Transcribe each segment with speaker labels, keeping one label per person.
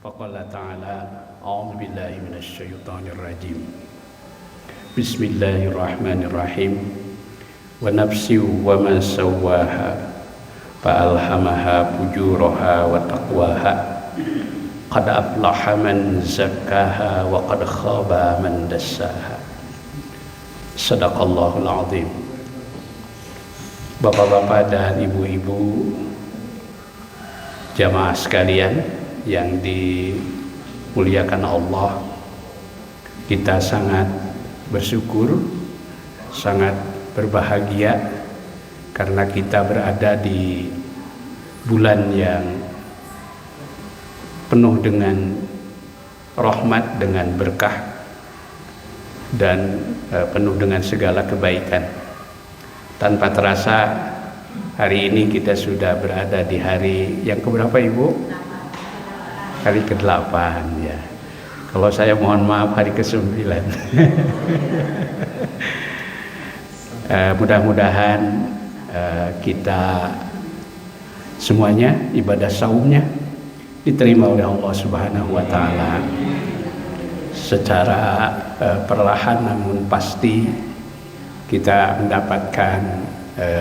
Speaker 1: Faqala ta'ala a'udzu billahi minasyaitonir rajim. Bismillahirrahmanirrahim. Wa nafsi wa ma sawwaha fa alhamaha fujuraha wa taqwaha. Qad aflaha man zakkaha wa qad khaba man dassaha. Shadaqallahul azim. Bapak-bapak dan ibu-ibu jamaah sekalian yang dimuliakan Allah, kita sangat bersyukur, sangat berbahagia karena kita berada di bulan yang penuh dengan rahmat, dengan berkah dan penuh dengan segala kebaikan. Tanpa terasa hari ini kita sudah berada di hari yang keberapa, Ibu? Hari ke-8 ya. Kalau saya mohon maaf, hari ke-9. Mudah-mudahan kita semuanya ibadah saumnya diterima oleh Allah Subhanahu wa taala secara perlahan namun pasti kita mendapatkan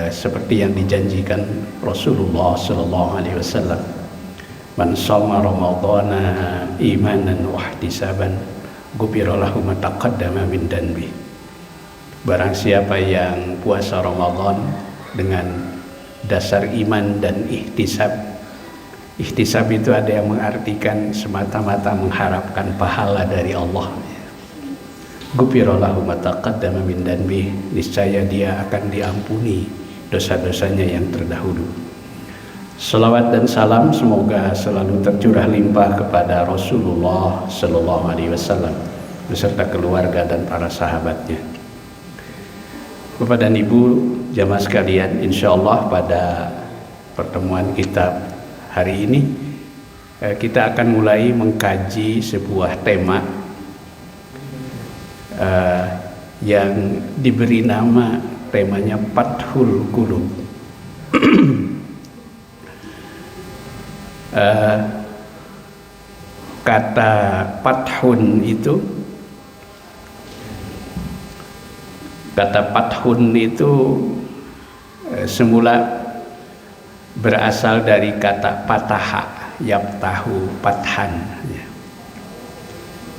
Speaker 1: seperti yang dijanjikan Rasulullah sallallahu alaihi wasallam. Man shoma ramadhana imanan wa ihtisaban ghufira lahu ma taqaddama min dhanbi. Barang siapa yang puasa Ramadan dengan dasar iman dan ihtisab. Ihtisab itu ada yang mengartikan semata-mata mengharapkan pahala dari Allah. Ghufira lahu ma taqaddama min dhanbi, niscaya dia akan diampuni dosa-dosanya yang terdahulu. Salawat dan salam semoga selalu tercurah limpah kepada Rasulullah Sallallahu Alaihi Wasallam beserta keluarga dan para sahabatnya. Bapak dan Ibu jamaah sekalian, insya Allah pada pertemuan kita hari ini kita akan mulai mengkaji sebuah tema yang diberi nama, temanya Fathul Qulub. Kata fathun itu, semula berasal dari kata fataha, yaftahu fathan ya.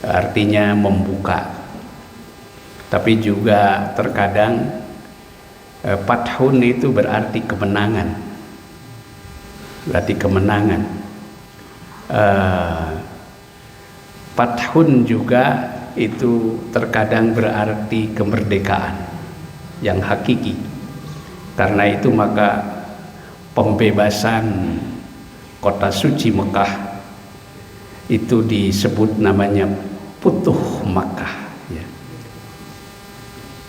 Speaker 1: Artinya membuka. Tapi juga terkadang fathun itu berarti kemenangan. Fathun juga itu terkadang berarti kemerdekaan yang hakiki. Karena itu maka pembebasan kota suci Mekah itu disebut namanya Futuh Makkah ya.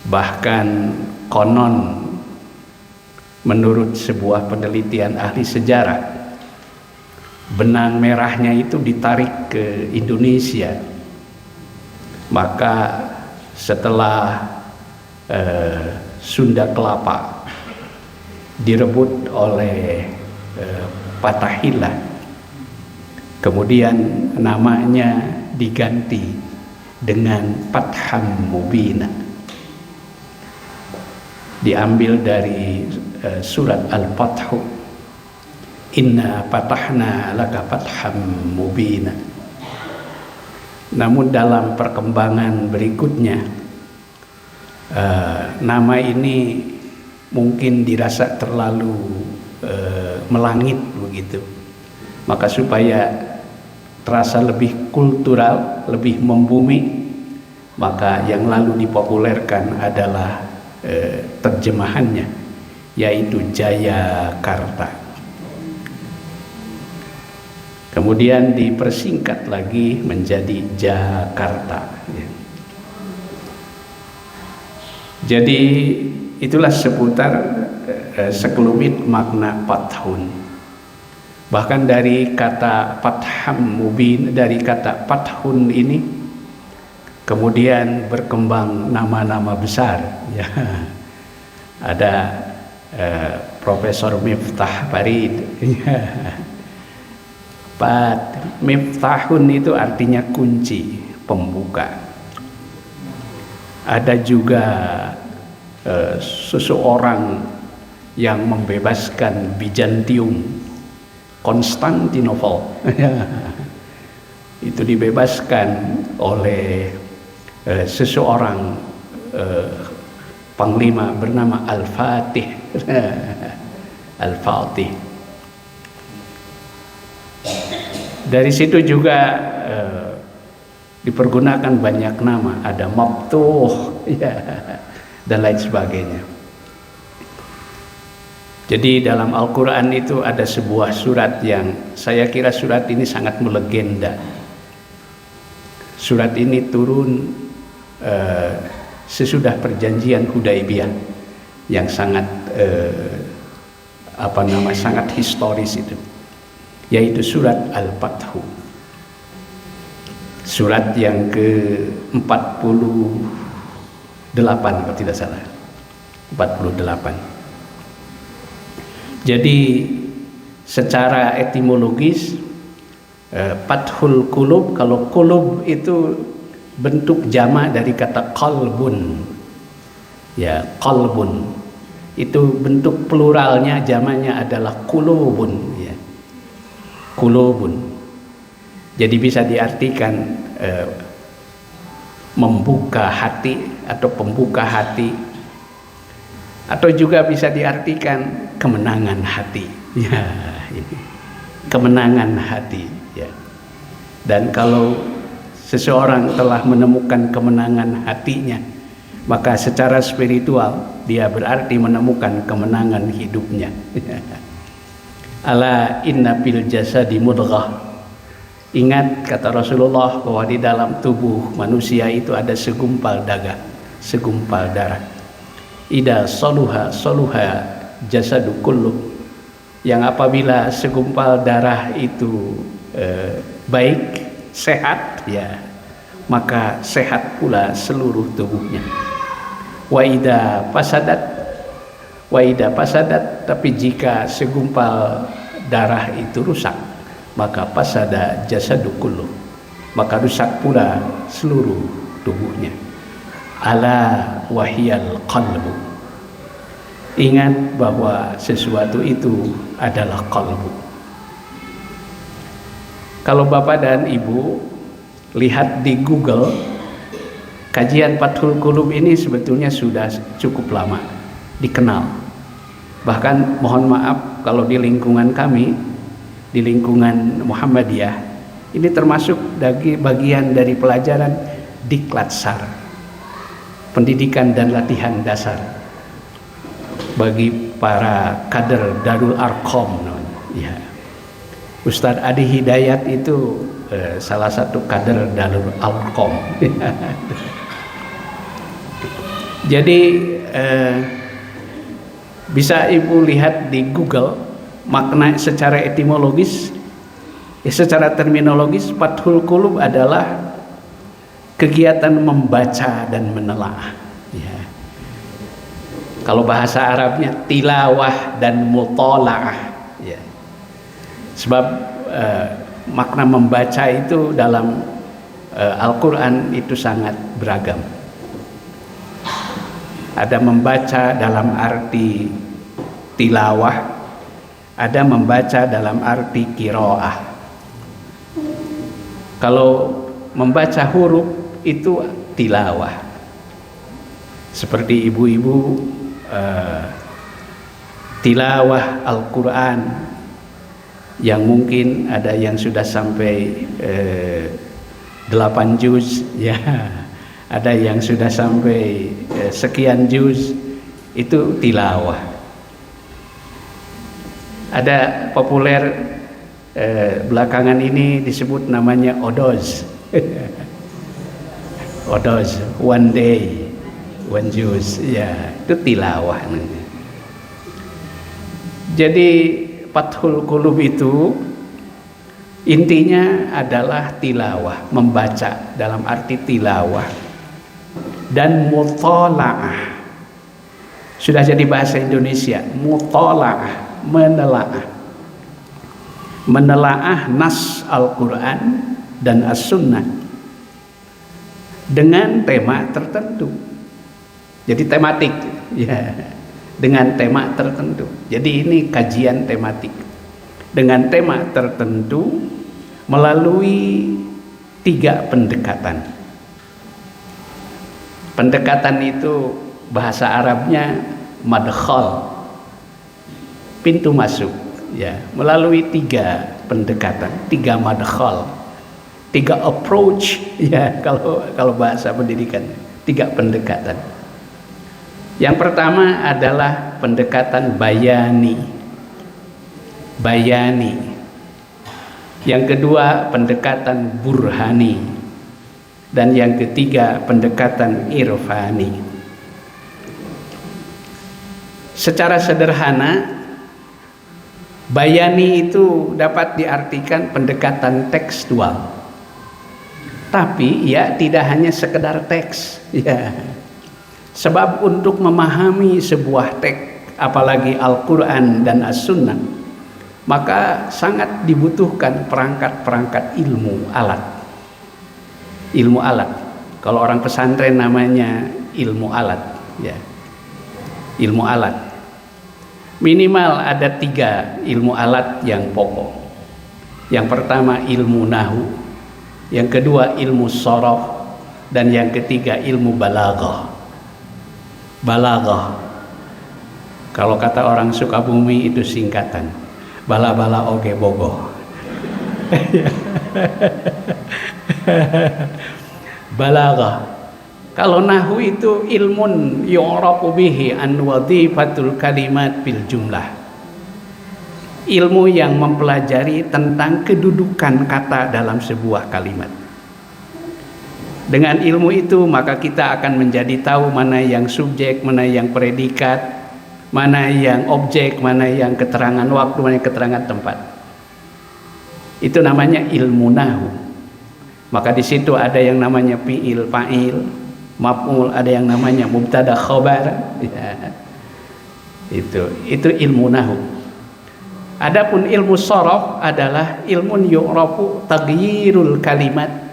Speaker 1: Bahkan konon menurut sebuah penelitian ahli sejarah, benang merahnya itu ditarik ke Indonesia. Maka setelah Sunda Kelapa direbut oleh Fatahillah, kemudian namanya diganti dengan Fatham Mubina, diambil dari surat Al-Fathu, inna fatahna laka fatham mubina. Namun dalam perkembangan berikutnya nama ini mungkin dirasa terlalu melangit begitu. Maka supaya terasa lebih kultural, lebih membumi, maka yang lalu dipopulerkan adalah terjemahannya, yaitu Jayakarta. Kemudian dipersingkat lagi menjadi Jakarta ya. Jadi itulah seputar sekelumit makna fathun. Bahkan dari kata fatham mubin, dari kata fathun ini kemudian berkembang nama-nama besar ya. Ada Profesor Miftah Farid Miftahun itu artinya kunci, pembuka. Ada juga seseorang yang membebaskan Bizantium, Konstantinopel. Itu dibebaskan oleh seseorang panglima bernama Al-Fatih. Al-Fatih. Dari situ juga dipergunakan banyak nama, ada Maftuh, ya, dan lain sebagainya. Jadi dalam Al-Quran itu ada sebuah surat yang saya kira surat ini sangat melegenda. Surat ini turun sesudah perjanjian Hudaibiyah yang sangat sangat historis itu, yaitu surat Al-Fathu. Surat yang ke-48 kalau tidak salah. 48. Jadi secara etimologis Fathul Qulub, kalau qulub itu bentuk jamak dari kata qalbun. Ya, qalbun. Itu bentuk pluralnya, jamaknya adalah qulubun, ya. Qulubun. Jadi bisa diartikan membuka hati atau pembuka hati, atau juga bisa diartikan kemenangan hati. Ya, ini kemenangan hati, ya. Dan kalau seseorang telah menemukan kemenangan hatinya, maka secara spiritual dia berarti menemukan kemenangan hidupnya. Ala inna fil jasadi mudghah. Ingat kata Rasulullah bahwa di dalam tubuh manusia itu ada segumpal darah. Ida saluha jasadu kullu. Yang apabila segumpal darah itu baik, sehat, ya, maka sehat pula seluruh tubuhnya. Wa ida fasadat, tapi jika segumpal darah itu rusak, maka fasada jasadu kullu, maka rusak pula seluruh tubuhnya. Ala wahiyal qalbu. Ingat bahwa sesuatu itu adalah qalbu. Kalau Bapak dan Ibu lihat di Google, kajian Fathul Qulub ini sebetulnya sudah cukup lama dikenal. Bahkan mohon maaf kalau di lingkungan kami, di lingkungan Muhammadiyah, ini termasuk bagian dari pelajaran Diklatsar, pendidikan dan latihan dasar bagi para kader Darul Arqam, ya. Ustadz Adi Hidayat itu salah satu kader Darul Arqam. Jadi bisa Ibu lihat di Google makna secara etimologis, secara terminologis. Fathul Qulub adalah kegiatan membaca dan menelaah, ya. Kalau bahasa Arabnya tilawah dan mutalaah, ya. Sebab makna membaca itu dalam Al-Quran itu sangat beragam. Ada membaca dalam arti tilawah, ada membaca dalam arti qiraah. Kalau membaca huruf itu tilawah, seperti ibu-ibu tilawah Al-Quran yang mungkin ada yang sudah sampai 8 juz, ya, ada yang sudah sampai sekian juz, itu tilawah. Ada populer belakangan ini disebut namanya odoz. Odoz, one day, one juz, ya, itu tilawah. Jadi Fathul Qulub itu intinya adalah tilawah, membaca dalam arti tilawah, dan mutalaah. Sudah jadi bahasa Indonesia, mutalaah, menelaah. menelaah nas Al-Quran dan As-Sunnah dengan tema tertentu. Jadi tematik, ya, dengan tema tertentu. Jadi ini kajian tematik dengan tema tertentu melalui 3 pendekatan. Pendekatan itu bahasa Arabnya madkhal, pintu masuk, ya, melalui 3 pendekatan, 3 madkhal, 3 approach, ya, kalau bahasa pendidikan, 3 pendekatan. Yang pertama adalah pendekatan bayani. Yang kedua pendekatan burhani. Dan yang ketiga pendekatan irfani. Secara sederhana, bayani itu dapat diartikan pendekatan tekstual. Tapi ya tidak hanya sekedar teks, ya. Sebab untuk memahami sebuah teks, apalagi Al-Quran dan As-Sunnah, maka sangat dibutuhkan perangkat-perangkat ilmu alat. Ilmu alat. Kalau orang pesantren namanya ilmu alat, ya. Ilmu alat. Minimal ada 3 ilmu alat yang pokok. Yang pertama ilmu nahu, yang kedua ilmu sharaf, dan yang ketiga ilmu balaghah. Balaghah, kalau kata orang Sukabumi itu singkatan, bala-bala oge bogoh. Balaghah. Kalau nahu itu ilmun yu'rafu bihi an wadhifatul kalimat bil jumlah. Ilmu yang mempelajari tentang kedudukan kata dalam sebuah kalimat. Dengan ilmu itu maka kita akan menjadi tahu mana yang subjek, mana yang predikat, mana yang objek, mana yang keterangan waktu, mana yang keterangan tempat. Itu namanya ilmu nahu. Maka di situ ada yang namanya fi'il, fa'il, maf'ul, ada yang namanya mubtada, khabar. Ya. Itu ilmu nahu. Adapun ilmu sharaf adalah ilmun yu'rafu taghyirul kalimat.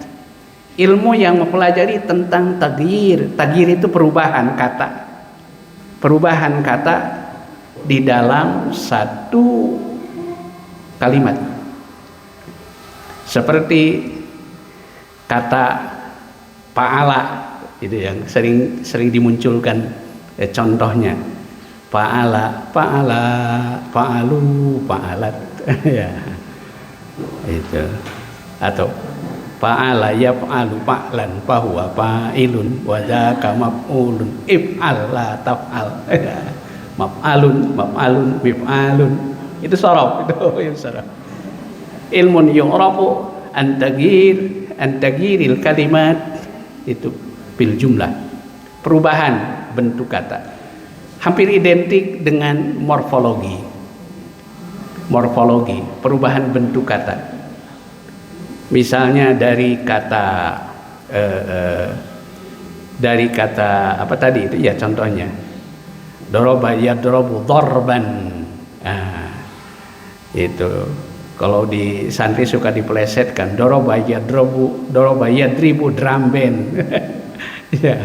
Speaker 1: Ilmu yang mempelajari tentang taghyir. Taghyir itu perubahan kata. Perubahan kata di dalam satu kalimat. Seperti kata fa'ala, itu yang sering dimunculkan contohnya. Fa'ala, fa'ala, fa'alu, fa'alat. Ya. Itu. Atau fa'ala yaf'alu fa'lan fahuwa fa'ilun wa dzaka maf'ulun if'al la taf'al. Maf'alun mif'alun. Itu sharaf, itu sharaf. Ilmun yu'rafu an taghiril kalimat, itu bil jumlah. Perubahan bentuk kata. Hampir identik dengan morfologi. Morfologi, perubahan bentuk kata. Misalnya dari kata apa tadi itu ya, contohnya doroba yadrobu dorban. Itu kalau di santri suka dipelesetkan, doroba yadribu drum band. Ya.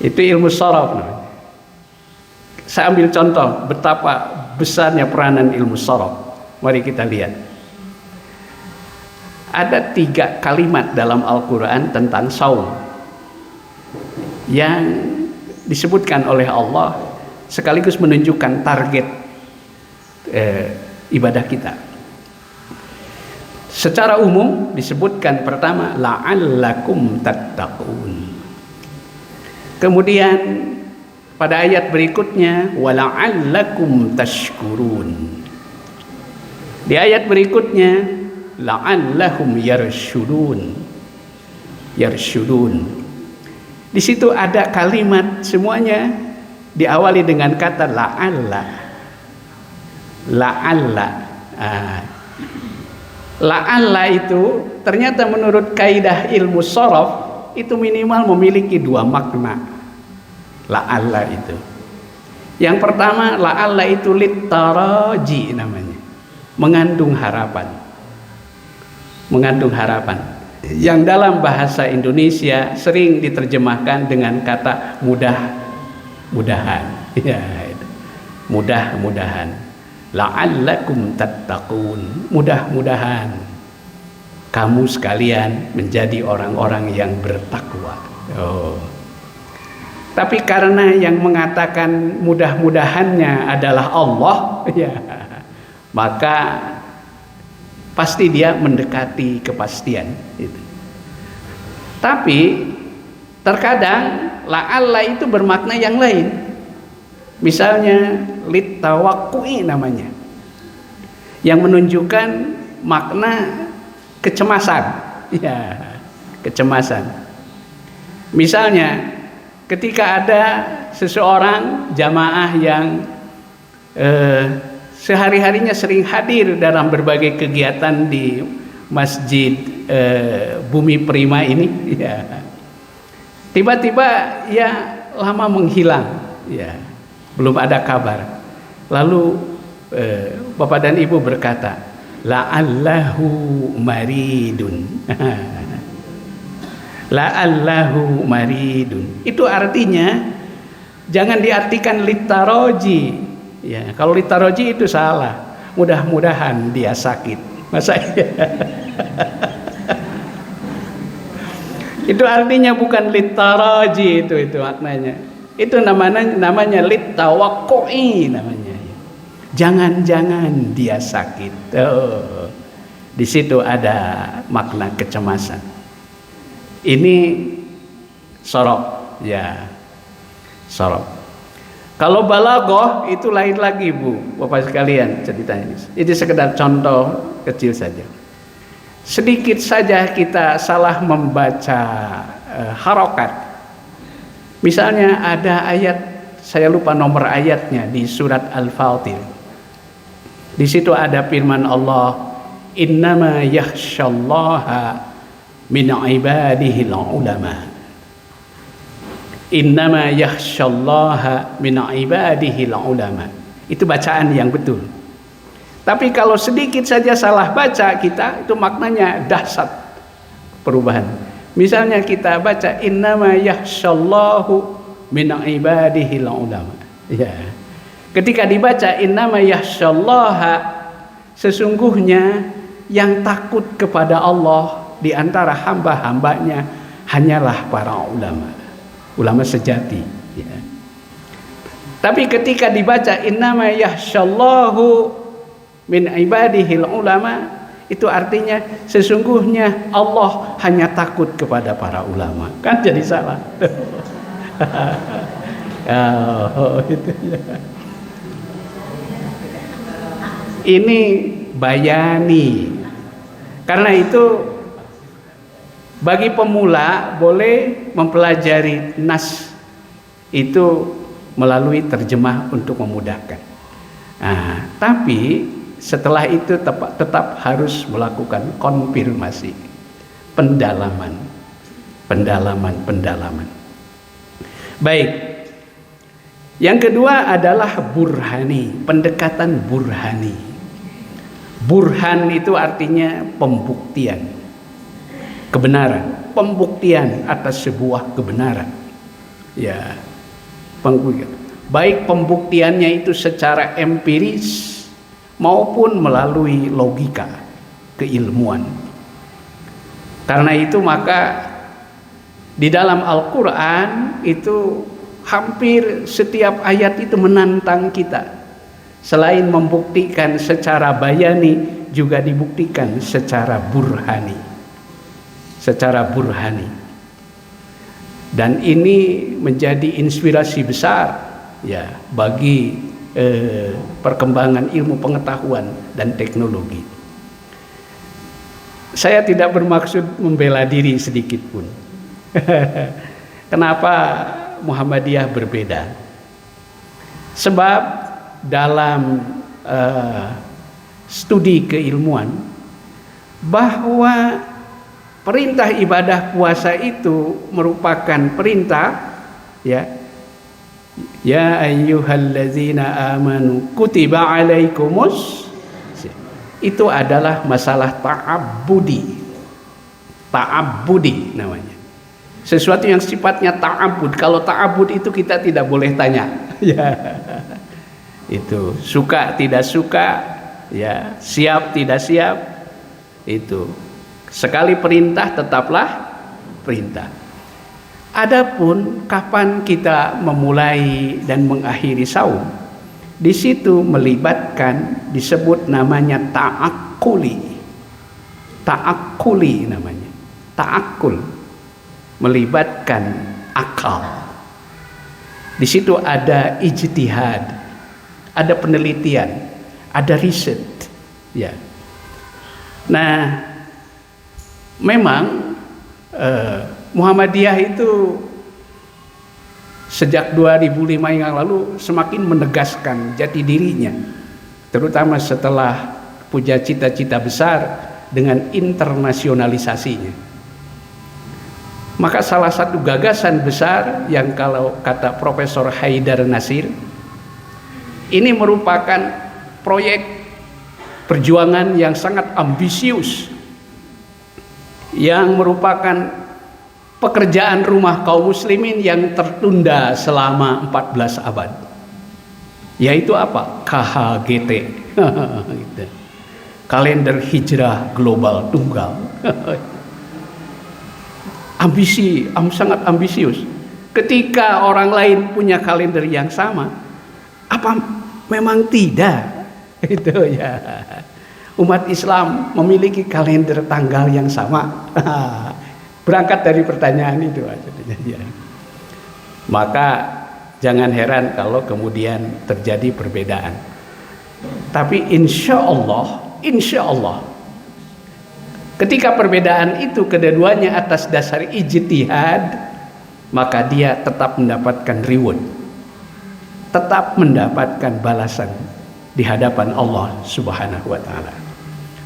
Speaker 1: Itu ilmu sharaf. Saya ambil contoh betapa besarnya peranan ilmu sharaf. Mari kita lihat. Ada 3 kalimat dalam Al-Quran tentang saum yang disebutkan oleh Allah sekaligus menunjukkan target ibadah kita. Secara umum disebutkan pertama la'allakum tattaqun. Kemudian pada ayat berikutnya wala'allakum tashkurun. Di ayat berikutnya la'allahum yarshudun. Di situ ada kalimat, semuanya diawali dengan kata la'alla. La'alla itu ternyata menurut kaidah ilmu sharaf itu minimal memiliki 2 makna. La'alla itu. Yang pertama, la'alla itu litaraji namanya. mengandung harapan. Mengandung harapan. Yang dalam bahasa Indonesia sering diterjemahkan dengan kata mudah-mudahan. Ya, mudah-mudahan. La'allakum tattaqun. Mudah-mudahan kamu sekalian menjadi orang-orang yang bertakwa. Tapi karena yang mengatakan mudah-mudahannya adalah Allah, ya, maka pasti dia mendekati kepastian. Tapi terkadang la'alla itu bermakna yang lain. Misalnya litawakku'i namanya, yang menunjukkan makna kecemasan, ya, kecemasan. Misalnya ketika ada seseorang jamaah yang sehari-harinya sering hadir dalam berbagai kegiatan di Masjid Bumi Prima ini, ya, tiba-tiba ya lama menghilang, ya, belum ada kabar. Lalu Bapak dan Ibu berkata, la'allahu maridun. La'allahu maridun. Itu artinya jangan diartikan litaroji. Ya, kalau litaroji itu salah. Mudah-mudahan dia sakit. Masa iya? Itu artinya bukan litaroji, itu maknanya. Itu namanya litawakku'i namanya. Jangan-jangan dia sakit. Di situ ada makna kecemasan. Ini sorok, ya, sorok. Kalau balaghah itu lain lagi, Bu, Bapak sekalian, ceritanya. Ini sekedar contoh kecil saja. Sedikit saja kita salah membaca harokat. Misalnya ada ayat, saya lupa nomor ayatnya, di surat Al-Fatir. Di situ ada firman Allah, innama yakhsyallaha min ibadihil ulama. Innama yakhsyallaha min ibadihil ulama. Itu bacaan yang betul. Tapi kalau sedikit saja salah baca kita, itu maknanya dahsyat perubahan. Misalnya kita baca innama yakhsyallahu min ibadihil ulama. Ya. Ketika dibaca innama yakhsyallaha, sesungguhnya yang takut kepada Allah di antara hamba-hambanya hanyalah para ulama. Ulama sejati, ya. Tapi ketika dibaca innama yakhsyallahu min ibadihil ulama, itu artinya sesungguhnya Allah hanya takut kepada para ulama. Kan jadi salah. Itu ya. Ini bayani. Karena itu bagi pemula boleh mempelajari nas itu melalui terjemah untuk memudahkan. Nah, tapi setelah itu tetap harus melakukan konfirmasi, pendalaman. Baik. Yang kedua adalah burhani, pendekatan burhani. Burhan itu artinya pembuktian kebenaran, pembuktian atas sebuah kebenaran. Ya, baik pembuktiannya itu secara empiris maupun melalui logika keilmuan. Karena itu maka di dalam Al-Quran itu hampir setiap ayat itu menantang kita. Selain membuktikan secara bayani, juga dibuktikan secara burhani. Dan ini menjadi inspirasi besar, ya, bagi perkembangan ilmu pengetahuan dan teknologi. Saya tidak bermaksud membela diri sedikit pun. Kenapa Muhammadiyah berbeda? Sebab dalam studi keilmuan bahwa perintah ibadah puasa itu merupakan perintah, ya, ya ayyuhallazina amanu kutiba alaikumus itu adalah masalah ta'abbudi. Ta'abbudi namanya. Sesuatu yang sifatnya ta'abbud. Kalau ta'abbud itu kita tidak boleh tanya. Ya. Itu suka tidak suka, ya, siap tidak siap. Itu sekali perintah tetaplah perintah. Adapun kapan kita memulai dan mengakhiri saum, di situ melibatkan, disebut namanya ta'akkuli. Ta'akkuli namanya. Ta'akkul, melibatkan akal. Di situ ada ijtihad, ada penelitian, ada riset, ya. Nah, memang Muhammadiyah itu sejak 2005 yang lalu semakin menegaskan jati dirinya, terutama setelah punya cita-cita besar dengan internasionalisasinya. Maka salah satu gagasan besar yang kalau kata Profesor Haidar Nasir, ini merupakan proyek perjuangan yang sangat ambisius, yang merupakan pekerjaan rumah kaum muslimin yang tertunda selama 14 abad. Yaitu apa? KHGT. Kalender Hijrah Global Tunggal. Ambisi, sangat ambisius. Ketika orang lain punya kalender yang sama, apa memang tidak? Itu ya. Umat Islam memiliki kalender tanggal yang sama. Berangkat dari pertanyaan itu aja. Ya. Maka jangan heran kalau kemudian terjadi perbedaan. Tapi insya Allah, ketika perbedaan itu kedua-duanya atas dasar ijtihad, maka dia tetap mendapatkan reward, tetap mendapatkan balasan di hadapan Allah Subhanahu wa taala.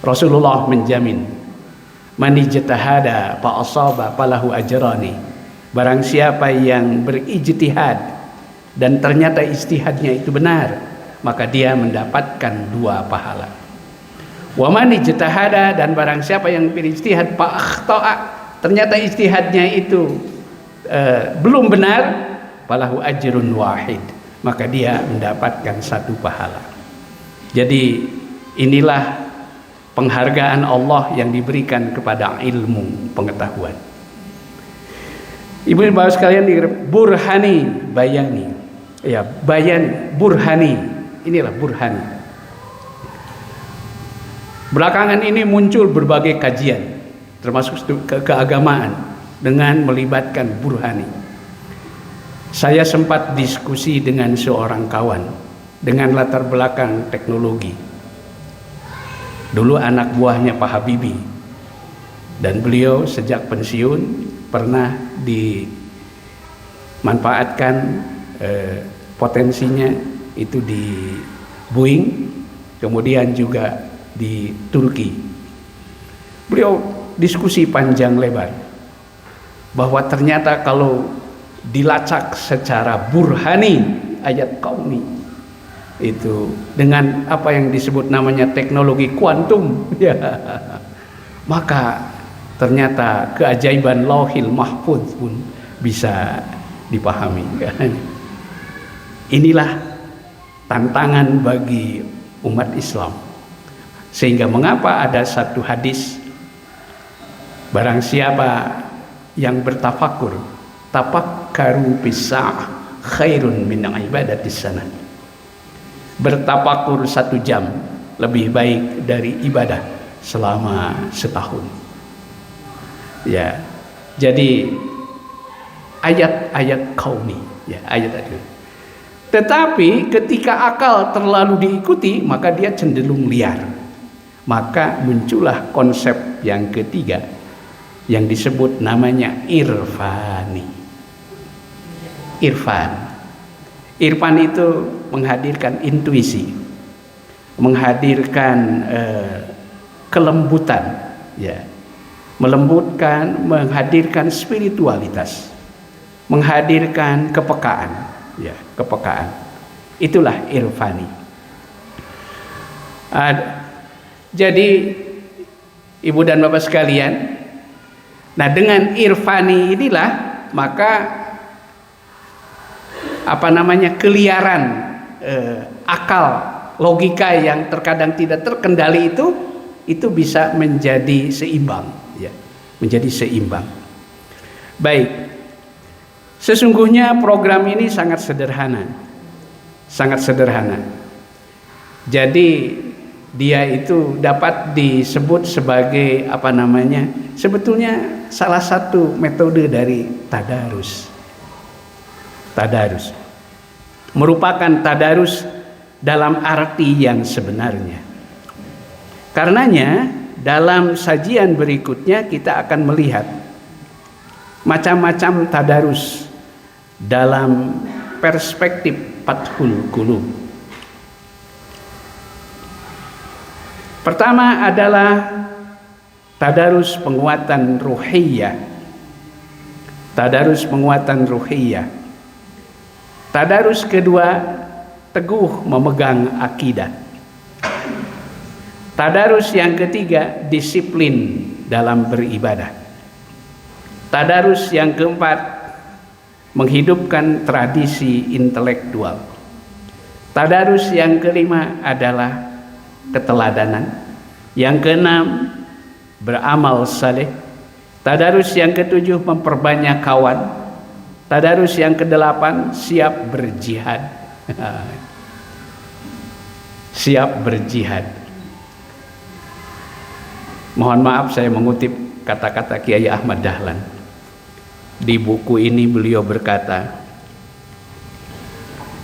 Speaker 1: Rasulullah menjamin, man ijtahada fa asaba falahu ajrani. Barang siapa yang berijtihad dan ternyata ijtihadnya itu benar, maka dia mendapatkan 2 pahala. Wa man ijtahada, dan barang siapa yang berijtihad fa akhta'a, ternyata ijtihadnya itu belum benar, falahu ajrun wahid, maka dia mendapatkan 1 pahala. Jadi inilah penghargaan Allah yang diberikan kepada ilmu pengetahuan. Ibu dan bapak sekalian, burhani, bayani, ya, bayan, burhani, inilah burhani. Belakangan ini muncul berbagai kajian, termasuk keagamaan, dengan melibatkan burhani. Saya sempat diskusi dengan seorang kawan dengan latar belakang teknologi. Dulu anak buahnya Pak Habibie, dan beliau sejak pensiun pernah dimanfaatkan potensinya itu di Boeing, kemudian juga di Turki. Beliau diskusi panjang lebar bahwa ternyata kalau dilacak secara burhani ayat kauni, itu dengan apa yang disebut namanya teknologi kuantum, ya, maka ternyata keajaiban Lauhil Mahfuz pun bisa dipahami. Inilah tantangan bagi umat Islam. Sehingga mengapa ada satu hadis, barang siapa yang bertafakur, tafakkaru bis-sa'ah khairun min ibadatis sanah. Bertafakur 1 jam lebih baik dari ibadah selama setahun. Ya, jadi ayat-ayat kauni, ya, ayat-ayat. Tetapi ketika akal terlalu diikuti, maka dia cenderung liar. Maka muncullah konsep yang ketiga yang disebut namanya irfani. Irfan itu menghadirkan intuisi, menghadirkan kelembutan, ya, melembutkan, menghadirkan spiritualitas, menghadirkan kepekaan, ya, kepekaan. Itulah irfani. Jadi ibu dan bapak sekalian, nah dengan irfani inilah maka keliaran akal, logika yang terkadang tidak terkendali itu bisa menjadi seimbang, ya, menjadi seimbang. Baik, sesungguhnya program ini sangat sederhana, sangat sederhana. Jadi dia itu dapat disebut sebagai sebetulnya salah satu metode dari tadarus. Tadarus merupakan tadarus dalam arti yang sebenarnya. Karenanya dalam sajian berikutnya kita akan melihat macam-macam tadarus dalam perspektif Fathul Qulub. Pertama adalah tadarus penguatan ruhiyah. Tadarus penguatan ruhiyah. Tadarus kedua, teguh memegang akidah. Tadarus yang ketiga, disiplin dalam beribadah. Tadarus yang keempat, menghidupkan tradisi intelektual. Tadarus yang kelima adalah keteladanan. Yang keenam, beramal saleh. Tadarus yang ketujuh, memperbanyak kawan. Tadarus yang kedelapan, siap berjihad. Siap berjihad. Mohon maaf saya mengutip kata-kata Kiai Ahmad Dahlan. Di buku ini beliau berkata,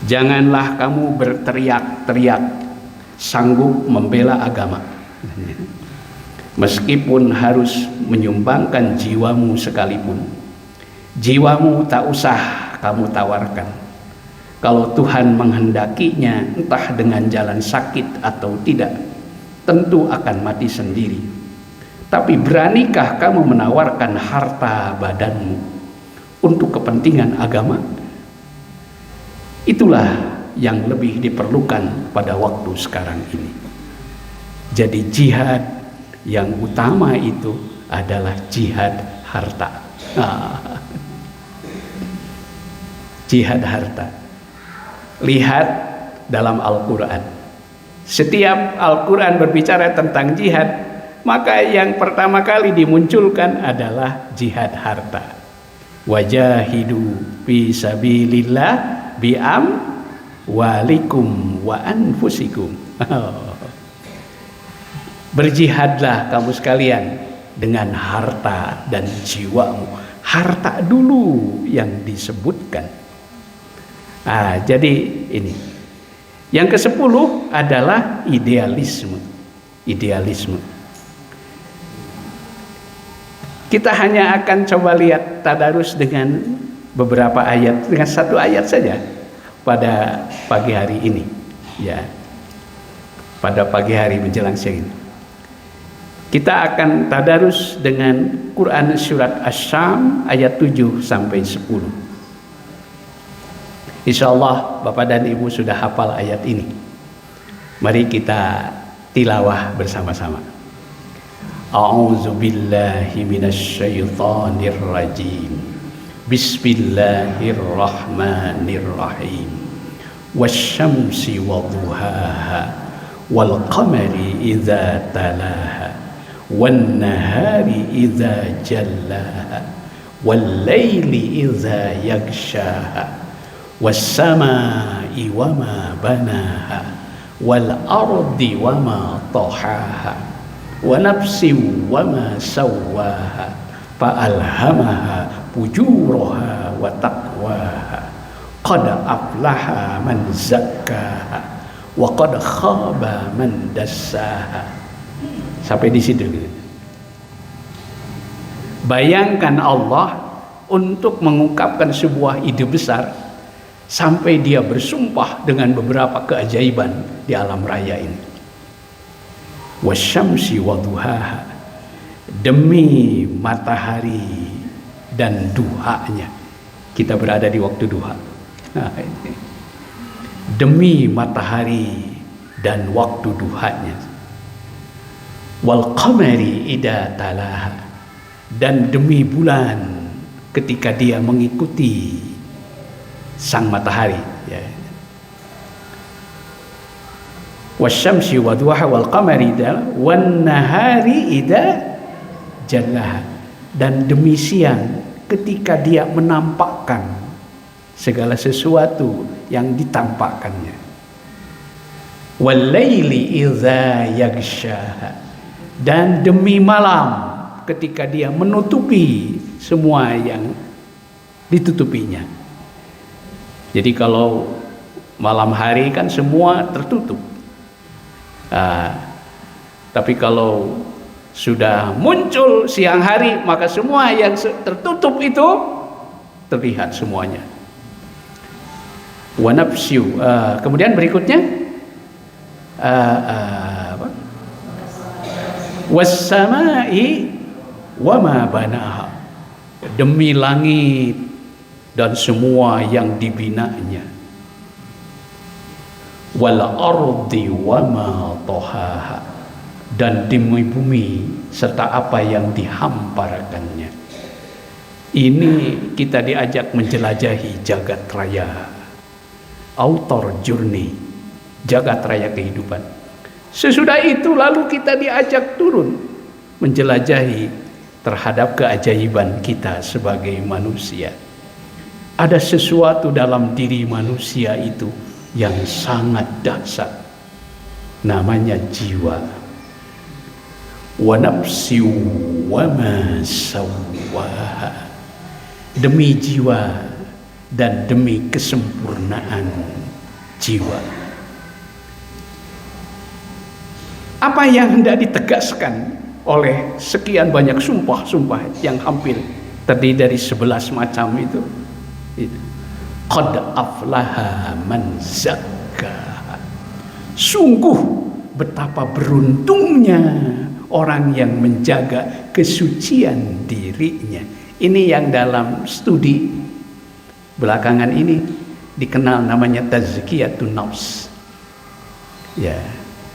Speaker 1: janganlah kamu berteriak-teriak sanggup membela agama, meskipun harus menyumbangkan jiwamu sekalipun. Jiwamu tak usah kamu tawarkan. Kalau Tuhan menghendakinya, entah dengan jalan sakit atau tidak, tentu akan mati sendiri. Tapi beranikah kamu menawarkan harta badanmu untuk kepentingan agama? Itulah yang lebih diperlukan pada waktu sekarang ini. Jadi jihad yang utama itu adalah jihad harta. Jihad harta. Lihat dalam Al-Quran. Setiap Al-Quran berbicara tentang jihad, maka yang pertama kali dimunculkan adalah jihad harta. Wajahidu fi sabilillah bi'am walikum wa anfusikum. Berjihadlah kamu sekalian dengan harta dan jiwamu. Harta dulu yang disebutkan. Jadi ini. Yang ke-10 adalah idealisme. Idealisme. Kita hanya akan coba lihat tadarus dengan beberapa ayat, dengan satu ayat saja pada pagi hari ini, ya. Pada pagi hari menjelang siang ini. Kita akan tadarus dengan Quran surat Asy-Syam ayat 7 sampai 10. Insyaallah Bapak dan Ibu sudah hafal ayat ini. Mari kita tilawah bersama-sama. A'udzu billahi minasy syaithanir rajim. Bismillahirrahmanirrahim. Wasyamsi wadduhaha wal qamari idza talaha wan nahari idza jallaha wal laili idza yaghshaha was samaa'i wama banaha wal ardi wama tahaha wa nafsin wama sawwaha fa'alhamaha fujuraha wa taqwaha qad aflaha man zakkaha wa qad khaba man dassaha. Sampai di situ. Bayangkan Allah untuk mengungkapkan sebuah ide besar sampai dia bersumpah dengan beberapa keajaiban di alam raya ini. Wasyamsi wadduhaha, demi matahari dan duhanya. Kita berada di waktu duha. Demi matahari dan waktu duhanya. wal qamari idza talaha, dan demi bulan ketika dia mengikuti sang matahari, ya. Wasyamsi wadhuha wal qamari wan nahari idza jallaha, dan demi siang ketika dia menampakkan segala sesuatu yang ditampakkannya. Wal laili idza yaghshaha, dan demi malam ketika dia menutupi semua yang ditutupinya. Jadi kalau malam hari kan semua tertutup. Tapi kalau sudah muncul siang hari, maka semua yang tertutup itu terlihat semuanya. Wa nafsiu, kemudian berikutnya was-samai wa ma banaha, demi langit dan semua yang dibinanya. Wal ardi wa ma tahaha, dan demi bumi serta apa yang dihamparkannya. Ini kita diajak menjelajahi jagat raya, outer journey, jagat raya kehidupan. Sesudah itu lalu kita diajak turun menjelajahi terhadap keajaiban kita sebagai manusia. Ada sesuatu dalam diri manusia itu yang sangat dahsyat, namanya jiwa. Wa nafsi wa ma sawwaha, demi jiwa dan demi kesempurnaan jiwa. Apa yang hendak ditegaskan oleh sekian banyak sumpah-sumpah yang hampir terdiri dari 11 macam itu. Qad aflaha man zakkaha, sungguh betapa beruntungnya orang yang menjaga kesucian dirinya. Ini yang dalam studi belakangan ini dikenal namanya tazkiyatun nafs. Ya,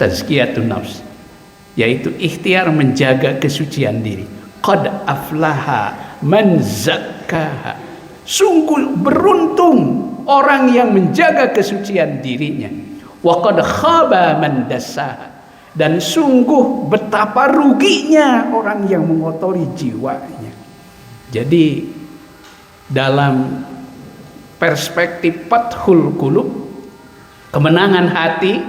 Speaker 1: tazkiyatun nafs, yaitu ikhtiar menjaga kesucian diri. Qad aflaha man zakkaha, sungguh beruntung orang yang menjaga kesucian dirinya. Wa qad khaba man dassaha, dan sungguh betapa ruginya orang yang mengotori jiwanya. Jadi dalam perspektif fathul qulub, kemenangan hati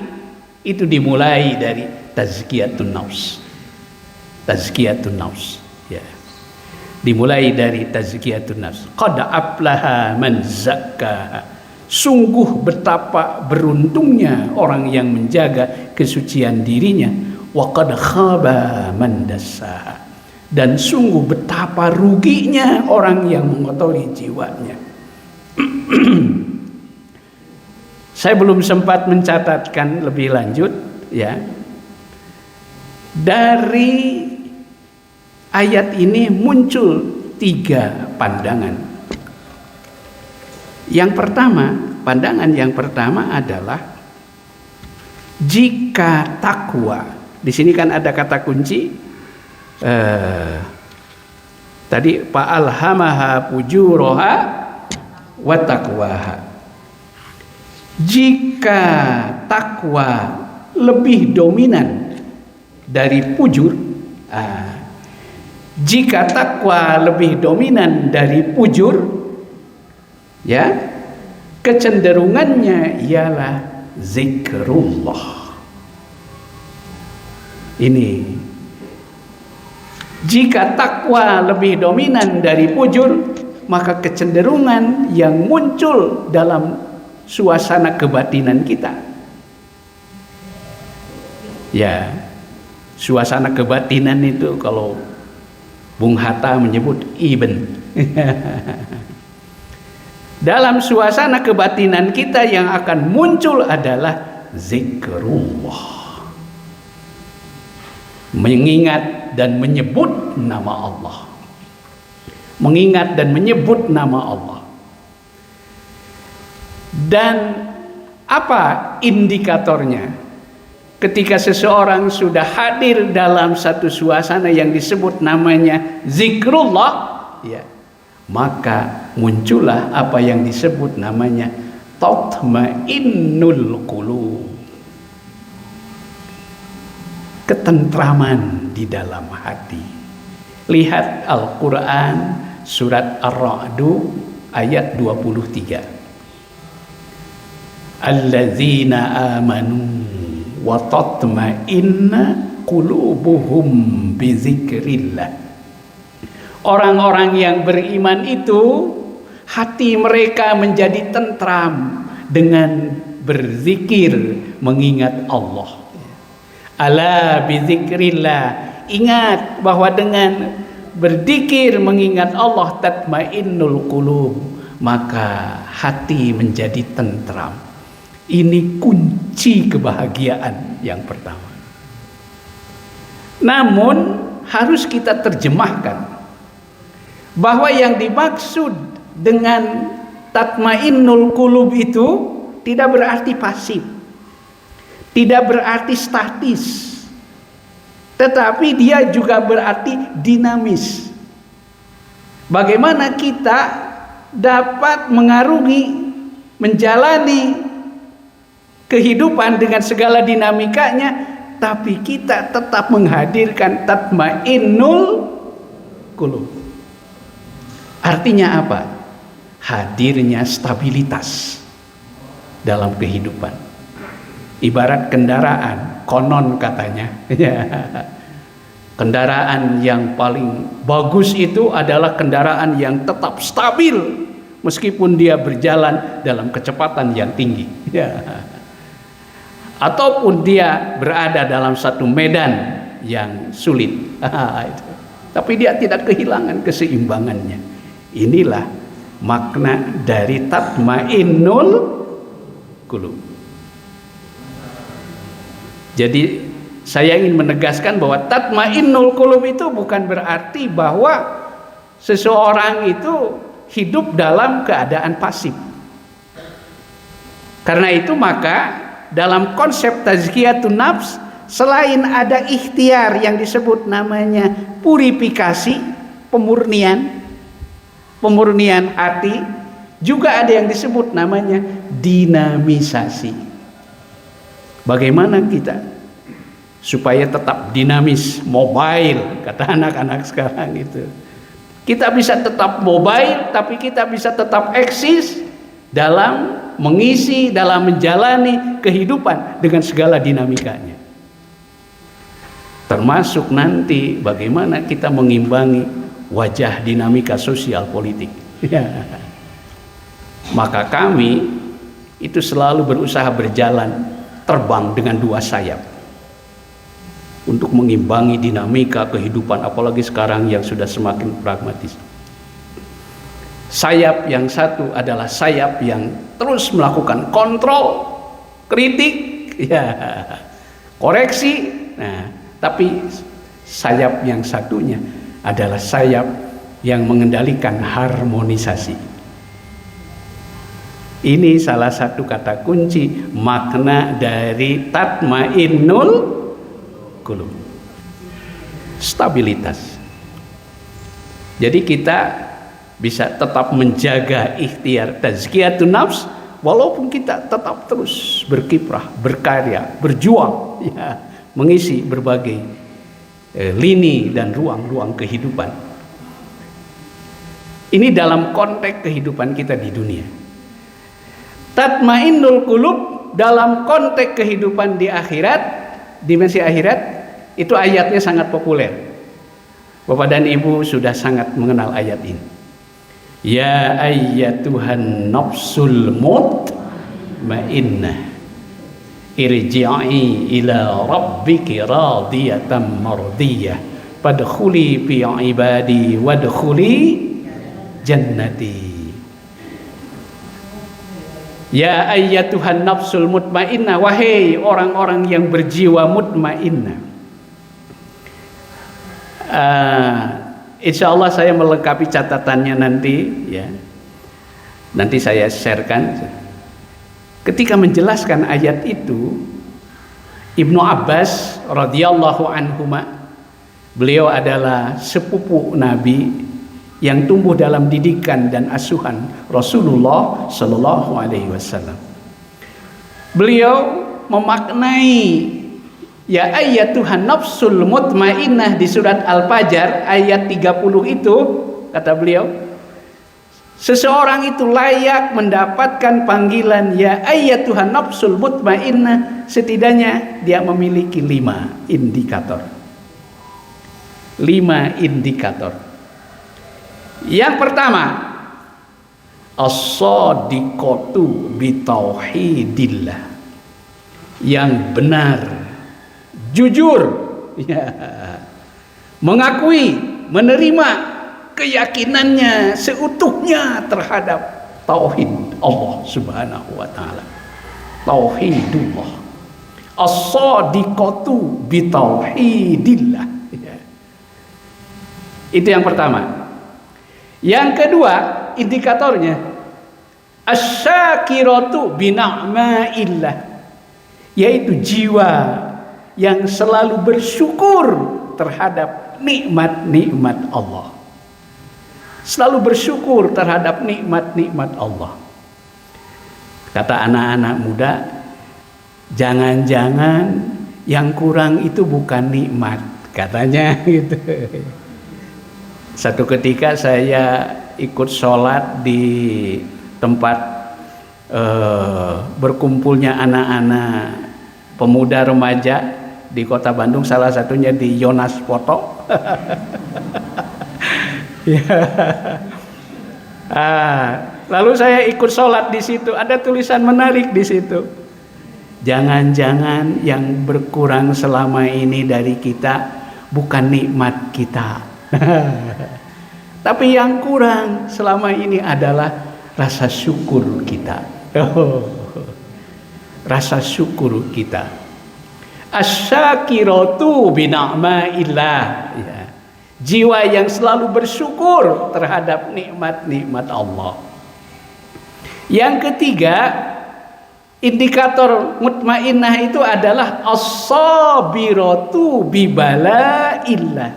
Speaker 1: itu dimulai dari tazkiyatun nafs. Tazkiyatun nafs, ya. Dimulai dari tazkiyatun nafs. Qad aflaha man zakkaha, sungguh betapa beruntungnya orang yang menjaga kesucian dirinya. Wa qad khaba man dassaha, dan sungguh betapa ruginya orang yang mengotori jiwanya. Saya belum sempat mencatatkan lebih lanjut, ya. Dari ayat ini muncul 3 pandangan. Yang pertama, pandangan yang pertama adalah jika takwa. Di sini kan ada kata kunci. Tadi fa alhamaha fujuraha wa taqwaha. Jika takwa lebih dominan dari fujur, jika takwa lebih dominan dari fujur, ya, kecenderungannya ialah zikrullah. Ini, jika takwa lebih dominan dari fujur, maka kecenderungan yang muncul dalam suasana kebatinan kita, ya, suasana kebatinan itu kalau Bung Hatta menyebut iben. Dalam suasana kebatinan kita yang akan muncul adalah zikrullah, mengingat dan menyebut nama Allah, mengingat dan menyebut nama Allah. Dan apa indikatornya? ketika seseorang sudah hadir dalam satu suasana yang disebut namanya zikrullah, ya, maka muncullah apa yang disebut namanya tatmainnul qulub, ketentraman di dalam hati. Lihat Al-Quran surat Ar-Ra'du ayat 23. Alladzina amanu wa tatma'inna qulubuhum bizikrillah. Orang-orang yang beriman itu hati mereka menjadi tentram dengan berzikir, mengingat Allah. Ala bizikrillah, ingat bahwa dengan berzikir mengingat Allah tatmainnul qulub, maka hati menjadi tentram. Ini kunci kebahagiaan yang pertama. Namun harus kita terjemahkan bahwa yang dimaksud dengan tatmainnul qulub itu tidak berarti pasif, tidak berarti statis, tetapi dia juga berarti dinamis. Bagaimana kita dapat mengarungi, menjalani kehidupan dengan segala dinamikanya, tapi kita tetap menghadirkan tatmainnul qulub. Artinya apa? Hadirnya stabilitas dalam kehidupan. Ibarat kendaraan, konon katanya, kendaraan yang paling bagus itu adalah kendaraan yang tetap stabil meskipun dia berjalan dalam kecepatan yang tinggi, ataupun dia berada dalam satu medan yang sulit, tapi dia tidak kehilangan keseimbangannya. Inilah makna dari tatmainnul qulub. Jadi saya ingin menegaskan bahwa tatmainnul qulub itu bukan berarti bahwa seseorang itu hidup dalam keadaan pasif. Karena itu maka dalam konsep tazkiyatun nafs, selain ada ikhtiar yang disebut namanya purifikasi, pemurnian hati, juga ada yang disebut namanya dinamisasi. Bagaimana kita supaya tetap dinamis, mobile, kata anak-anak sekarang itu. Kita bisa tetap mobile, tapi kita bisa tetap eksis dalam mengisi, dalam menjalani kehidupan dengan segala dinamikanya. Termasuk nanti bagaimana kita mengimbangi wajah dinamika sosial politik. Maka kami itu selalu berusaha berjalan, terbang dengan dua sayap untuk mengimbangi dinamika kehidupan, apalagi sekarang yang sudah semakin pragmatis. Sayap yang satu adalah sayap yang terus melakukan kontrol, kritik, koreksi. Nah, tapi sayap yang satunya adalah sayap yang mengendalikan harmonisasi. Ini salah satu kata kunci makna dari tatmainnul qulub. Stabilitas. Jadi kita bisa tetap menjaga ikhtiar tazkiyatun nafs walaupun kita tetap terus berkiprah, berkarya, berjuang, mengisi berbagai lini dan ruang-ruang kehidupan. Ini dalam konteks kehidupan kita di dunia. Tatmainnul qulub dalam konteks kehidupan di akhirat, dimensi akhirat, itu ayatnya sangat populer. Bapak dan Ibu sudah sangat mengenal ayat ini. Ya ayyatuhan nafsul mutmainnah irji'i ila rabbiki radiyatan mardiyah fadkhuli fi ibadi wadkhuli jannati. Ya ayyatuhan nafsul mutmainnah, wahai orang-orang yang berjiwa mutmainnah. Insya Allah saya melengkapi catatannya nanti, ya. Nanti saya sharekan. Ketika menjelaskan ayat Ibnu Abbas radhiyallahu anhuma, beliau adalah sepupu Nabi yang tumbuh dalam didikan dan asuhan Rasulullah sallallahu alaihi wasallam. Beliau memaknai ya ayyatuhan nafsul mutmainnah di surat Al-Fajr ayat 30 itu, kata beliau, seseorang itu layak mendapatkan panggilan ya ayyatuhan nafsul mutmainnah setidaknya dia memiliki 5 indikator. 5 indikator. Yang pertama, as-sadiqatu bitauhidillah, yang benar, jujur, ya, mengakui, menerima keyakinannya seutuhnya terhadap tauhid Allah Subhanahu wa taala. Tauhidullah. As-sadiqatu bitauhidillah. Ya. Itu yang pertama. Yang kedua, indikatornya asyakiratu bina'maillah, yaitu jiwa yang selalu bersyukur terhadap nikmat-nikmat Allah. Selalu bersyukur terhadap nikmat-nikmat Allah. Kata anak-anak muda, jangan-jangan yang kurang itu bukan nikmat, katanya gitu. Satu ketika saya ikut sholat di tempat berkumpulnya anak-anak pemuda remaja di kota Bandung, salah satunya di Yonas Poto. Ya. Lalu saya ikut sholat di situ, ada tulisan menarik di situ. Jangan-jangan yang berkurang selama ini dari kita bukan nikmat kita. Tapi yang kurang selama ini adalah rasa syukur kita. Rasa syukur kita. Asyakiratu bina'maillah, ya. Jiwa yang selalu bersyukur terhadap nikmat-nikmat Allah. Yang ketiga, indikator mutmainnah itu adalah as-sabiratu bibalaillah,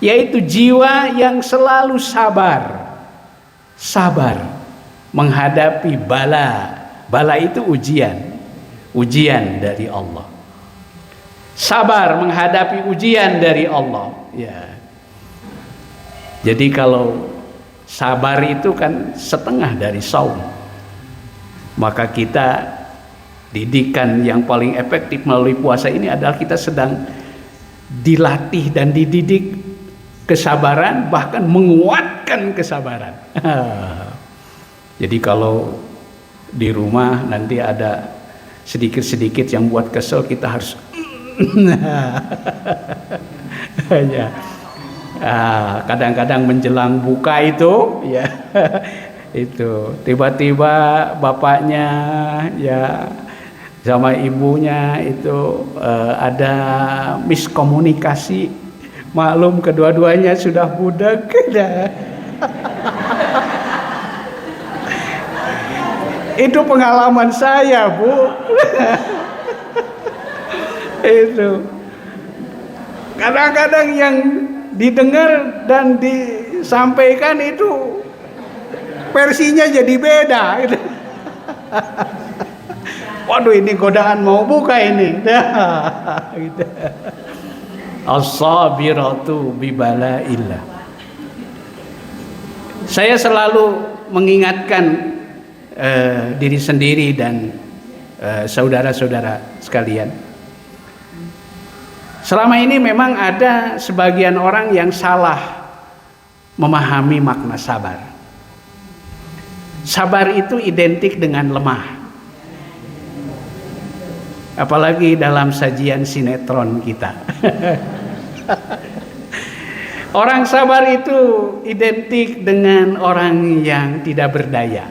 Speaker 1: yaitu jiwa yang selalu sabar. Sabar menghadapi bala. Bala itu ujian. Ujian dari Allah. Sabar menghadapi ujian dari Allah, ya. Jadi kalau sabar itu kan setengah dari saum. Maka kita, didikan yang paling efektif melalui puasa ini adalah kita sedang dilatih dan dididik kesabaran, bahkan menguatkan kesabaran. Jadi kalau di rumah nanti ada sedikit-sedikit yang buat kesel, kita harus ya. Kadang-kadang menjelang buka itu, ya, itu tiba-tiba bapaknya, ya, sama ibunya itu ada miskomunikasi. Maklum kedua-duanya sudah budak. Itu pengalaman saya, Bu. Itu kadang-kadang yang didengar dan disampaikan itu versinya jadi beda. Waduh, ini godaan mau buka ini. Gitu. As-sabiratu bibalaillah. Saya selalu mengingatkan diri sendiri dan saudara-saudara sekalian. Selama ini memang ada sebagian orang yang salah memahami makna sabar. Sabar itu identik dengan lemah. Apalagi dalam sajian sinetron kita. Orang sabar itu identik dengan orang yang tidak berdaya.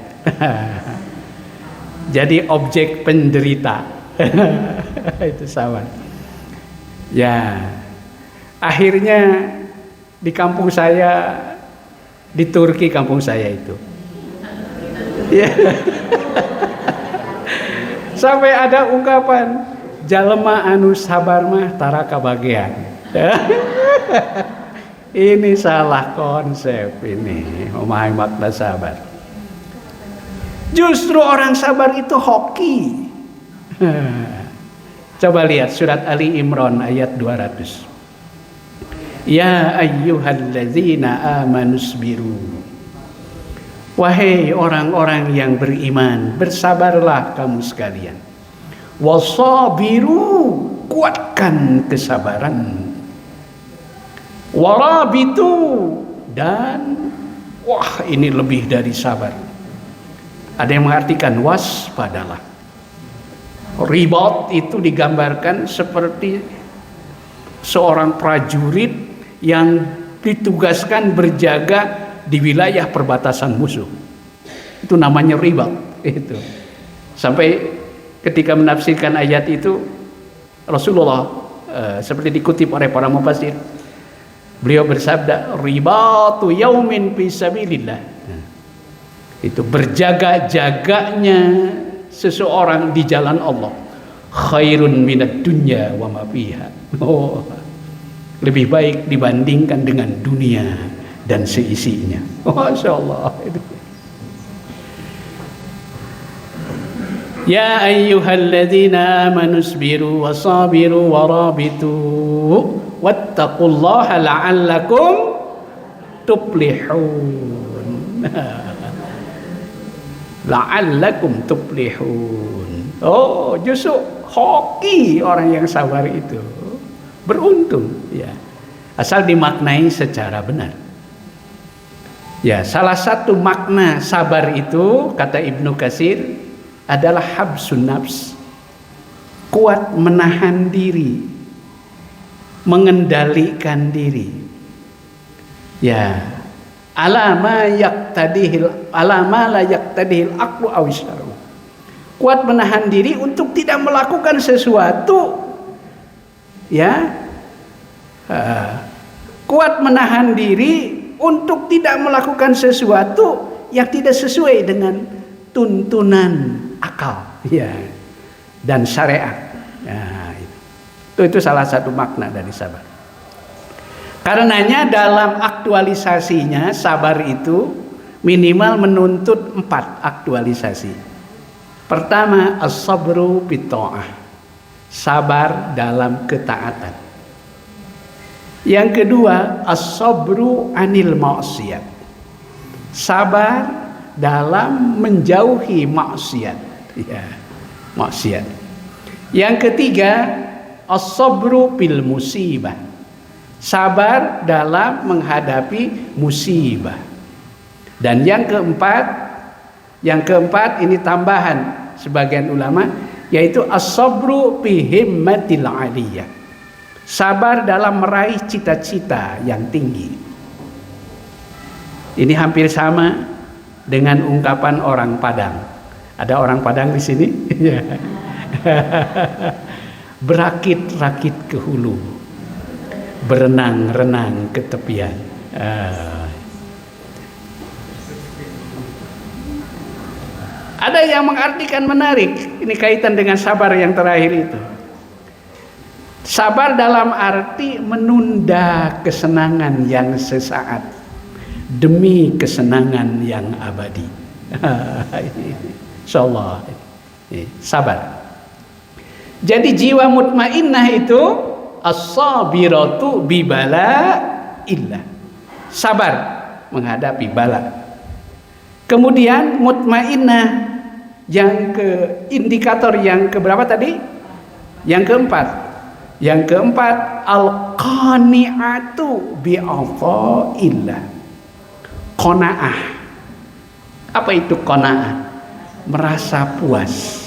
Speaker 1: Jadi objek penderita. Itu sabar. Ya, akhirnya di kampung saya, di Turki kampung saya itu, ya. Sampai ada ungkapan, jalema anu sabar mah tara kabagean. Ini salah konsep ini, memahami makna sabar. Justru orang sabar itu hoki. Coba lihat surat Ali Imran ayat 200. Ya ayyuhalladzina amanusbiru. Wahai orang-orang yang beriman, bersabarlah kamu sekalian. Wasabiru, kuatkan kesabaran. Warabitu, dan wah ini lebih dari sabar. Ada yang mengartikan waspadalah. Ribat itu digambarkan seperti seorang prajurit yang ditugaskan berjaga di wilayah perbatasan musuh. Itu namanya ribat. Itu. Sampai ketika menafsirkan ayat itu, Rasulullah seperti dikutip oleh para mufassir, beliau bersabda, ribatu yaumin fi sabilillah. Itu berjaga-jaganya seseorang di jalan Allah, khairun minad dunya wa ma fiha. Lebih baik dibandingkan dengan dunia dan seisinya. Masya Allah. Ya ayyuhalladzina amanusbiru wasabiru warabitu wattaqullaha la'allakum tuflihun. La'allakum tuflihun. Oh, justru hoki orang yang sabar itu. Beruntung, ya. Asal dimaknai secara benar. Ya, salah satu makna sabar itu kata Ibnu Katsir adalah habsun nafs. Kuat menahan diri, mengendalikan diri. Ya, alama la yaqtadihil aqlu aw syar'u. Kuat menahan diri untuk tidak melakukan sesuatu. Ya. Kuat menahan diri untuk tidak melakukan sesuatu yang tidak sesuai dengan tuntunan akal, ya, dan syariat. Ya, itu salah satu makna dari sabar. Karenanya dalam aktualisasinya sabar itu minimal menuntut 4 aktualisasi. Pertama, as-sabru bitta'ah. Sabar dalam ketaatan. Yang kedua, as-sabru anil maksiat. Sabar dalam menjauhi maksiat. Ya, maksiat. Yang ketiga, as-sabru bil musibah. Sabar dalam menghadapi musibah. Dan yang keempat ini tambahan sebagian ulama, yaitu as-sabru bi himmatil aliyah. Sabar dalam meraih cita-cita yang tinggi. Ini hampir sama dengan ungkapan orang Padang. Ada orang Padang di sini? Berakit-rakit ke hulu, berenang-renang ke tepian. Ada yang mengartikan menarik. Ini kaitan dengan sabar yang terakhir itu. Sabar dalam arti menunda kesenangan yang sesaat demi kesenangan yang abadi. Insyaallah. Sabar. Jadi jiwa mutmainnah itu as-sabiratu bi bala'illah. Sabar menghadapi bala. Kemudian mutmainnah yang indikator yang keberapa tadi? Yang keempat al-qani'atu bi ata'illah. Qanaah. Apa itu qanaah? Merasa puas,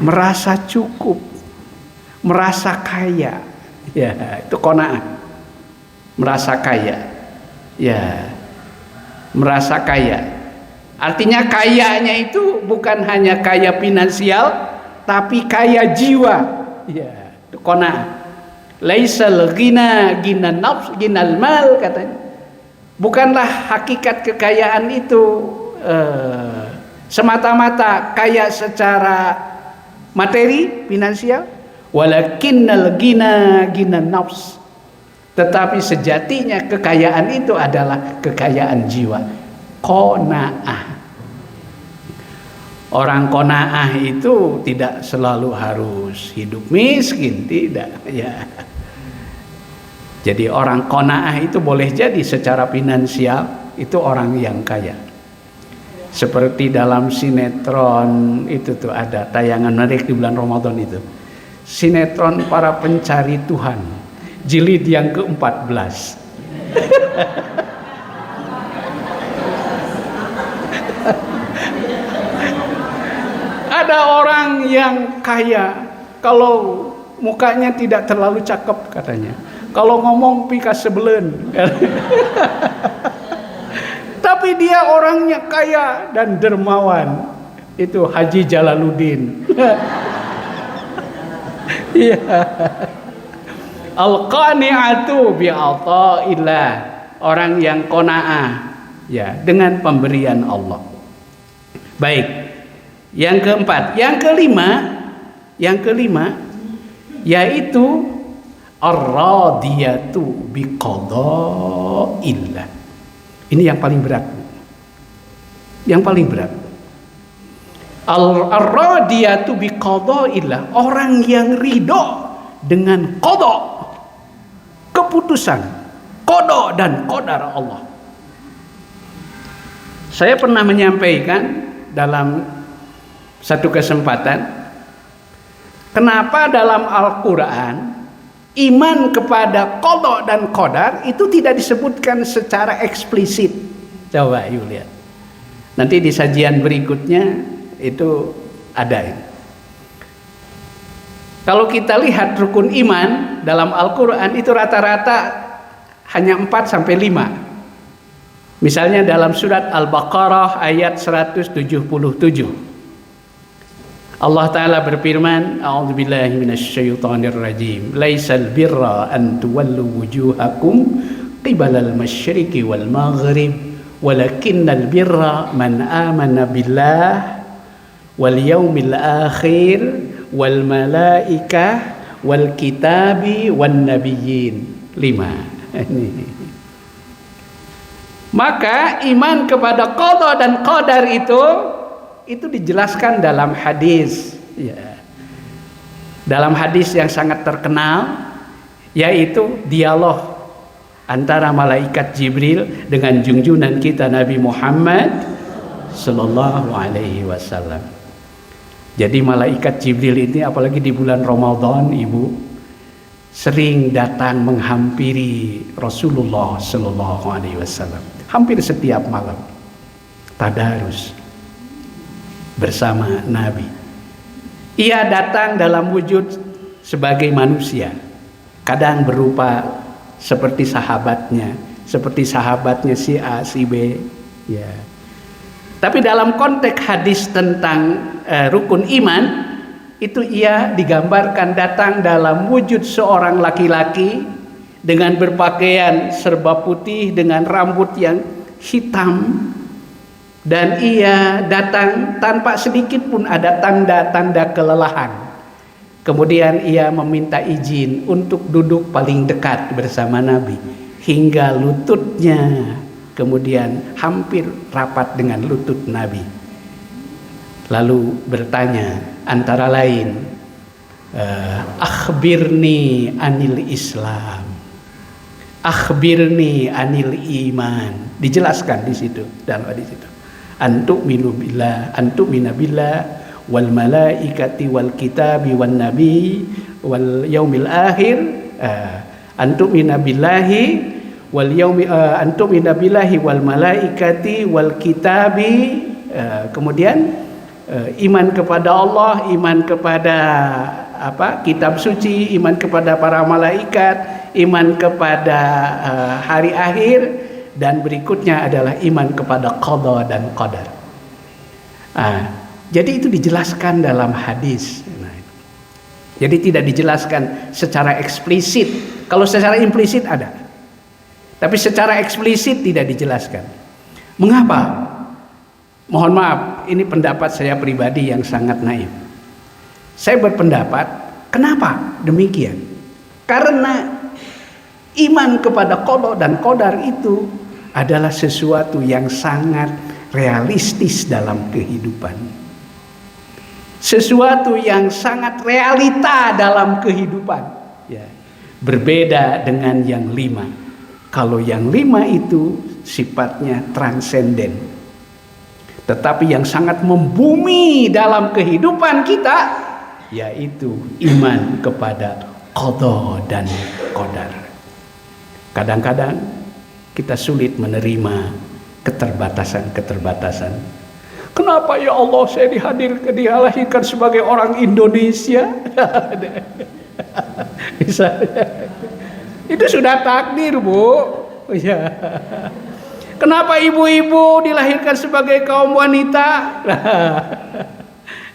Speaker 1: merasa cukup, merasa kaya. Ya, itu qanaah. Merasa kaya. Ya. Merasa kaya. Artinya kayanya itu bukan hanya kaya finansial, tapi kaya jiwa. Ya, itu qanaah. Laisal ghina ghinan nafs ghinal mal katanya. Bukanlah hakikat kekayaan itu semata-mata kaya secara materi finansial, Walakinnal ghina ghina nafs. Tetapi sejatinya kekayaan itu adalah kekayaan jiwa. Qanaah. Orang qanaah itu tidak selalu harus hidup miskin, tidak ya. Jadi orang qanaah itu boleh jadi secara finansial itu orang yang kaya. Seperti dalam sinetron itu tuh ada tayangan menarik di bulan Ramadan itu. Sinetron para pencari Tuhan, jilid yang ke-14. Ada orang yang kaya, kalau mukanya tidak terlalu cakep katanya. Kalau ngomong pikas sebelen. Tapi dia orangnya kaya dan dermawan. Itu Haji Jalaluddin. Iya. Al-qani'atu bi'ata'illah. Orang yang qanaah ya dengan pemberian Allah. Baik. Yang keempat, yang kelima yaitu ar-radiyatu biqada'illah. Ini yang paling berat. Yang paling berat. Ar-radiyatu biqada'illah, orang yang ridho dengan qada, keputusan, qada dan qadar Allah. Saya pernah menyampaikan dalam satu kesempatan, kenapa dalam Al-Quran iman kepada qada dan qadar itu tidak disebutkan secara eksplisit. Coba yuk lihat. Nanti di sajian berikutnya itu ada ini. Kalau kita lihat rukun iman dalam Al-Quran itu rata-rata hanya 4 sampai 5. Misalnya dalam surat Al-Baqarah ayat 177. Allah Ta'ala berfirman, a'udzubillahi minasyaitonirrajim, laisal birra an tuwallu wujuhakum qibalal masyriqi wal maghrib walakinnal birra man amana billah wal yaumil akhir wal malaikah wal kitabi wan nabiyyin. 5. Maka iman kepada qada dan qadar itu dijelaskan dalam hadis ya. Dalam hadis yang sangat terkenal, yaitu dialog antara malaikat Jibril dengan junjungan kita Nabi Muhammad sallallahu alaihi wasallam. Jadi malaikat Jibril ini apalagi di bulan Ramadan, Ibu, sering datang menghampiri Rasulullah sallallahu alaihi wasallam. Hampir setiap malam tadarus bersama Nabi. Ia datang dalam wujud sebagai manusia, kadang berupa seperti sahabatnya si A, si B, ya. Tapi dalam konteks hadis tentang rukun iman itu ia digambarkan datang dalam wujud seorang laki-laki dengan berpakaian serba putih dengan rambut yang hitam. Dan ia datang tanpa sedikit pun ada tanda-tanda kelelahan. Kemudian ia meminta izin untuk duduk paling dekat bersama Nabi hingga lututnya kemudian hampir rapat dengan lutut Nabi. Lalu bertanya antara lain, akhbirni anil Islam, akhbirni anil iman. Dijelaskan di situ dalam hadis itu. Antu'minu billah wal malaikati wal kitabi wan nabi wal yaumil akhir. Antu'mina billahi wal malaikati wal kitabi. Kemudian iman kepada Allah, iman kepada kitab suci, iman kepada para malaikat, iman kepada hari akhir. Dan berikutnya adalah iman kepada qada dan qadar. Jadi itu dijelaskan dalam hadis. Jadi tidak dijelaskan secara eksplisit. Kalau secara implisit ada, tapi secara eksplisit tidak dijelaskan. Mengapa? Mohon maaf, ini pendapat saya pribadi yang sangat naif. Saya berpendapat Kenapa demikian? Karena iman kepada qada dan qadar itu adalah sesuatu yang sangat realistis dalam kehidupan. Sesuatu yang sangat realita dalam kehidupan. Ya. Berbeda dengan yang 5. Kalau yang 5 itu sifatnya transenden. Tetapi yang sangat membumi dalam kehidupan kita, yaitu iman kepada qada dan qadar. Kadang-kadang kita sulit menerima keterbatasan-keterbatasan. Kenapa ya Allah saya dilahirkan sebagai orang Indonesia? Itu sudah takdir, Bu. Ya. Kenapa ibu-ibu dilahirkan sebagai kaum wanita?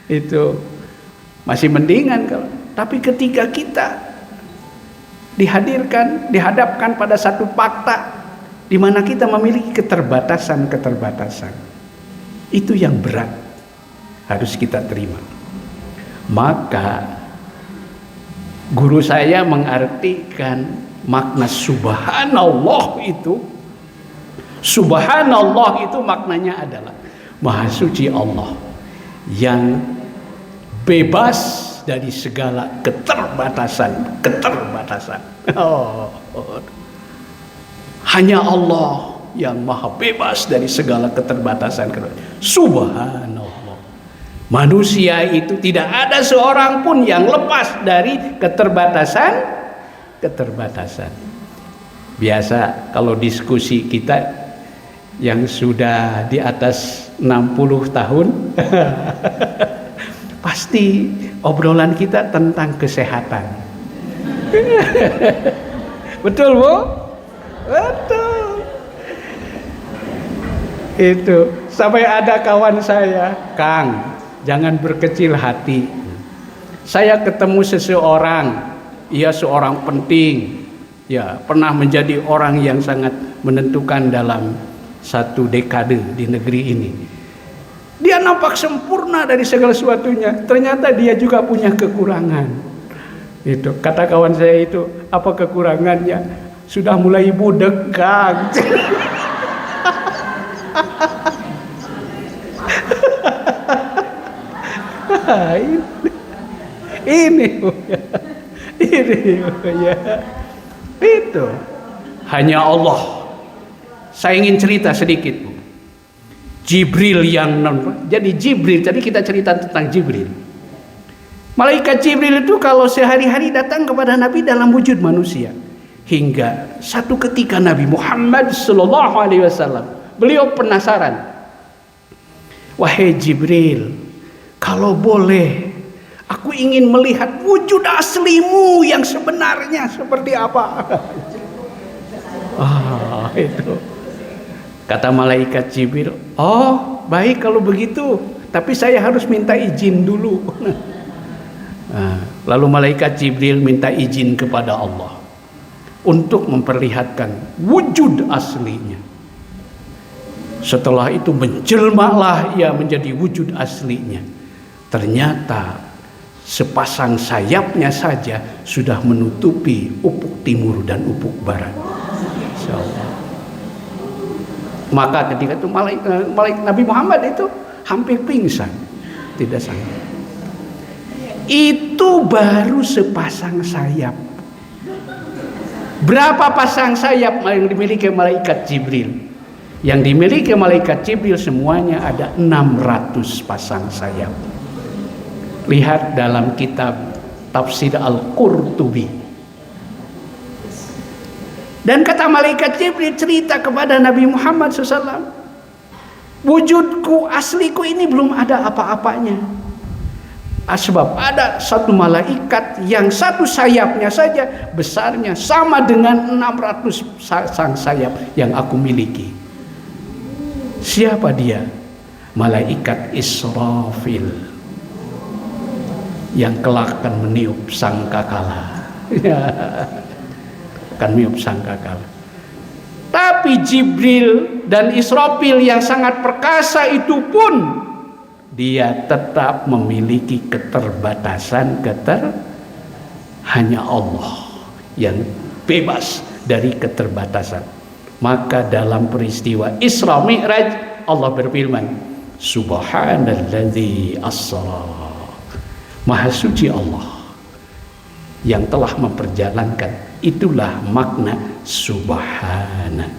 Speaker 1: Itu masih mendingan kalau. Tapi ketika kita dihadapkan pada satu fakta di mana kita memiliki keterbatasan-keterbatasan. Itu yang berat harus kita terima. Maka guru saya mengartikan makna subhanallah itu. Subhanallah itu maknanya adalah Maha Suci Allah yang bebas dari segala keterbatasan. Hanya Allah yang maha bebas dari segala keterbatasan. Subhanallah. Manusia itu tidak ada seorang pun yang lepas dari keterbatasan. Biasa kalau diskusi kita yang sudah di atas 60 tahun pasti obrolan kita tentang kesehatan. Betul, Bu? Betul. Itu sampai ada kawan saya, Kang, jangan berkecil hati. Saya ketemu seseorang, ia seorang penting, ya pernah menjadi orang yang sangat menentukan dalam satu dekade di negeri ini. Dia nampak sempurna dari segala sesuatunya. Ternyata dia juga punya kekurangan. Itu kata kawan saya itu, apa kekurangannya? Sudah mulai budek, Kang. Ini ya. Itu hanya Allah. Saya ingin cerita sedikit, Bu. Jibril yang jadi Jibril, tadi kita cerita tentang Jibril. Malaikat Jibril itu kalau sehari-hari datang kepada Nabi dalam wujud manusia. Hingga satu ketika Nabi Muhammad SAW, beliau penasaran. Wahai Jibril, kalau boleh, aku ingin melihat wujud aslimu yang sebenarnya seperti apa. Itu. Kata malaikat Jibril, oh baik kalau begitu, tapi saya harus minta izin dulu. Lalu malaikat Jibril minta izin kepada Allah untuk memperlihatkan wujud aslinya. Setelah itu menjelmalah ia menjadi wujud aslinya. Ternyata sepasang sayapnya saja sudah menutupi ufuk timur dan ufuk barat. Insyaallah. Maka ketika itu malaikat Nabi Muhammad itu hampir pingsan, tidak sanggup. Itu baru sepasang sayap. Berapa pasang sayap yang dimiliki malaikat Jibril? Yang dimiliki malaikat Jibril semuanya ada 600 pasang sayap. Lihat dalam kitab Tafsir Al-Qurtubi. Dan kata malaikat Jibril cerita kepada Nabi Muhammad SAW, wujudku asliku ini belum ada apa-apanya. Sebab ada satu malaikat yang satu sayapnya saja besarnya sama dengan 600 pasang sayap yang aku miliki. Siapa dia? Malaikat Israfil yang kelak akan meniup sangkakala. Akan meniup sangkakala. Tapi Jibril dan Israfil yang sangat perkasa itu pun dia tetap memiliki keterbatasan. hanya Allah yang bebas dari keterbatasan. Maka dalam peristiwa Isra Mi'raj Allah berfirman, Subhanalladzi asra. Maha suci Allah yang telah memperjalankan. Itulah makna subhana.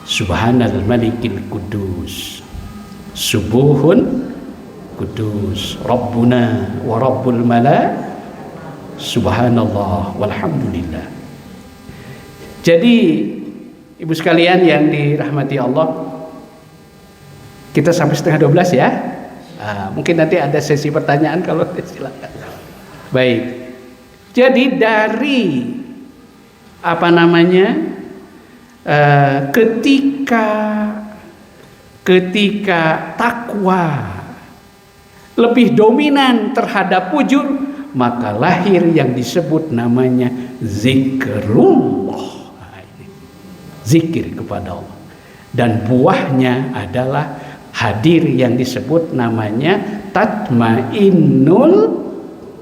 Speaker 1: Subhanal malikil kudus, subuhun kudus, Rabbuna wa Rabbul mala, subhanallah walhamdulillah. Jadi ibu sekalian yang dirahmati Allah, kita sampai 11:30 ya. Mungkin nanti ada sesi pertanyaan, kalau silakan. Baik. Jadi dari ketika takwa lebih dominan terhadap fujur, maka lahir yang disebut namanya zikrullah. Zikir kepada Allah, dan buahnya adalah hadir yang disebut namanya tatmainnul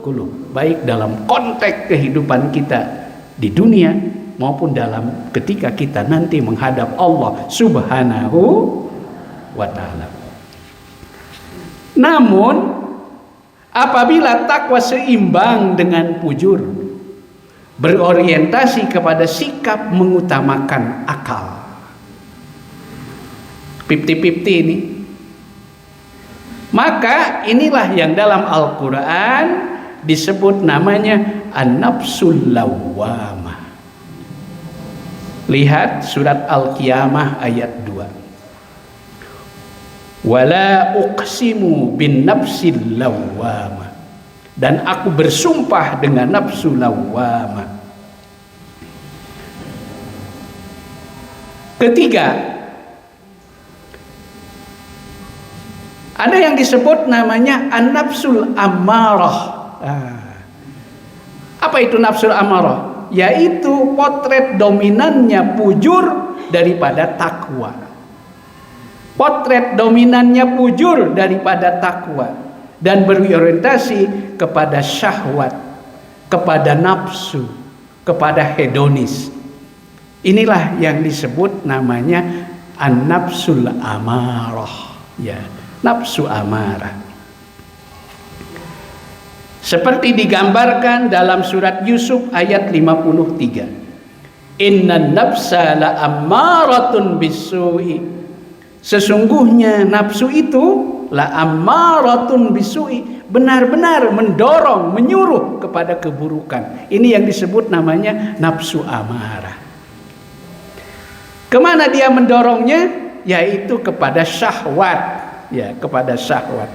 Speaker 1: qulub, baik dalam konteks kehidupan kita di dunia maupun dalam ketika kita nanti menghadap Allah Subhanahu wa ta'ala. Namun apabila takwa seimbang dengan fujur, berorientasi kepada sikap mengutamakan akal, 50-50 ini, maka inilah yang dalam Al-Quran disebut namanya an-nafsul lawwamah. Lihat surat Al-Qiyamah ayat 2. Wala uqsimu bin nafsil lawwamah. Dan aku bersumpah dengan nafsu lawwamah. Ketiga, ada yang disebut namanya an-nafsul ammarah. Apa itu nafsul ammarah? Yaitu potret dominannya fujur daripada takwa. Potret dominannya fujur daripada takwa, dan berorientasi kepada syahwat, kepada nafsu, kepada hedonis. Inilah yang disebut namanya an-nafsul amarah, ya, nafsu amarah. Seperti digambarkan dalam surat Yusuf ayat 53. Innan nafsa la ammaratun bisu'i. Sesungguhnya nafsu itu la ammaratun bisu'i, benar-benar mendorong, menyuruh kepada keburukan. Ini yang disebut namanya nafsu amarah. Kemana dia mendorongnya? Yaitu kepada syahwat, ya, kepada syahwat.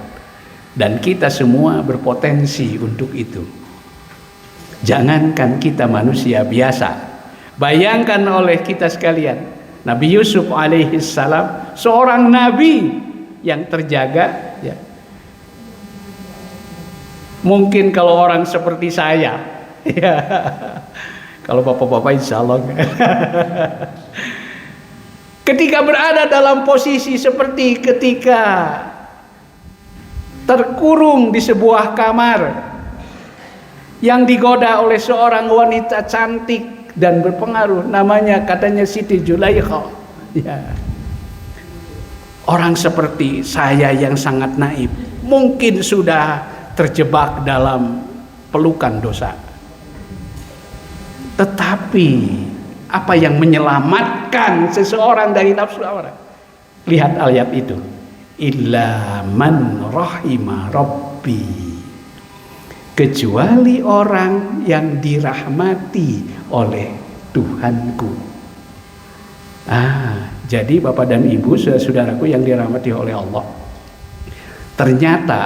Speaker 1: Dan kita semua berpotensi untuk itu. Jangankan kita manusia biasa, bayangkan oleh kita sekalian, Nabi Yusuf alaihissalam, seorang nabi yang terjaga, ya. Mungkin kalau orang seperti saya, ya, kalau bapak-bapak insya Allah, ketika berada dalam posisi seperti ketika terkurung di sebuah kamar yang digoda oleh seorang wanita cantik dan berpengaruh, namanya katanya Siti Zulaikha, ya. Orang seperti saya yang sangat naif mungkin sudah terjebak dalam pelukan dosa. Tetapi apa yang menyelamatkan seseorang dari nafsu amarah? Lihat ayat itu. Illa man rahima rabbi. Kecuali orang yang dirahmati oleh Tuhanku. Jadi Bapak dan Ibu, saudaraku yang dirahmati oleh Allah, ternyata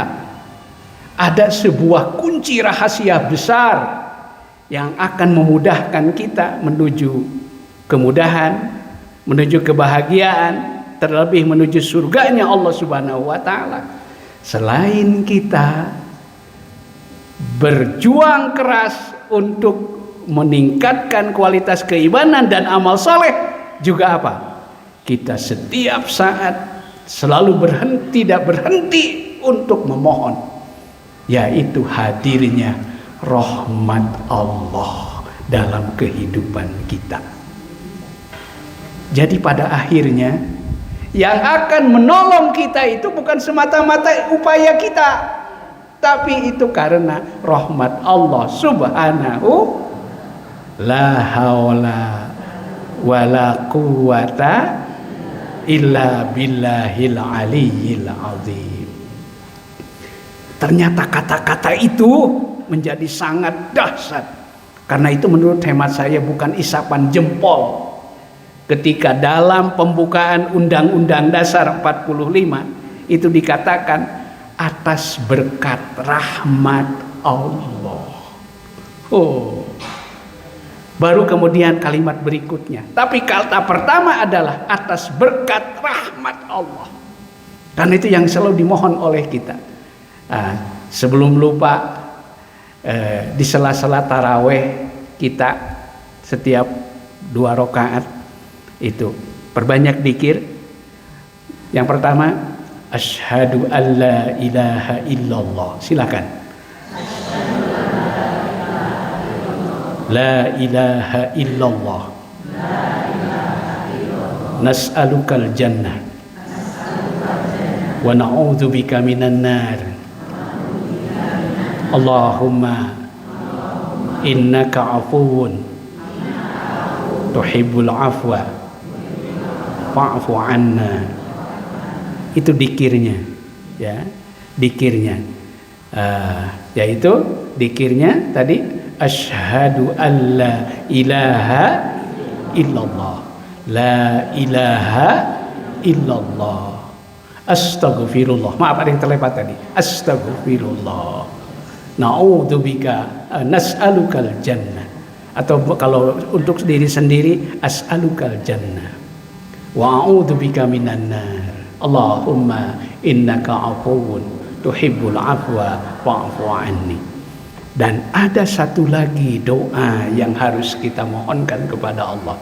Speaker 1: ada sebuah kunci rahasia besar yang akan memudahkan kita menuju kemudahan, menuju kebahagiaan, terlebih menuju surganya Allah Subhanahu wa ta'ala. Selain kita berjuang keras untuk meningkatkan kualitas keimanan dan amal soleh, juga apa? Kita setiap saat selalu tidak berhenti untuk memohon, yaitu hadirnya rahmat Allah dalam kehidupan kita. Jadi pada akhirnya yang akan menolong kita itu bukan semata-mata upaya kita, tapi itu karena rahmat Allah subhanahu. La haula wala quwata illa billahil aliyyil azim. Ternyata kata-kata itu menjadi sangat dahsyat. Karena itu menurut hemat saya bukan isapan jempol. Ketika dalam pembukaan Undang-Undang Dasar 45 itu dikatakan atas berkat rahmat Allah. Baru kemudian kalimat berikutnya. Tapi kata pertama adalah atas berkat rahmat Allah. Karena itu yang selalu dimohon oleh kita. Sebelum lupa, di sela-sela taraweh kita setiap 2 rakaat itu perbanyak dzikir. Yang pertama, asyhadu alla ilaha illallah. Silakan. La ilaha illallah. Nas'alukal jannah wa na'udzubika minan nar. Allahumma innaka afuwun tuhibbul afwa fa'fu anna. Itu dikirnya, ya, dikirnya, yaitu dikirnya tadi asyhadu alla ilaha illallah, la ilaha illallah, astaghfirullah. Maaf ada yang terlewat tadi. Astaghfirullah. Na'udzubika nas'alukal jannah. Atau kalau untuk diri sendiri as'alukal jannah wa a'udzubika minan nar. Allahumma innaka afuwun tuhibbul afwa fa'fu anni. Dan ada satu lagi doa yang harus kita mohonkan kepada Allah.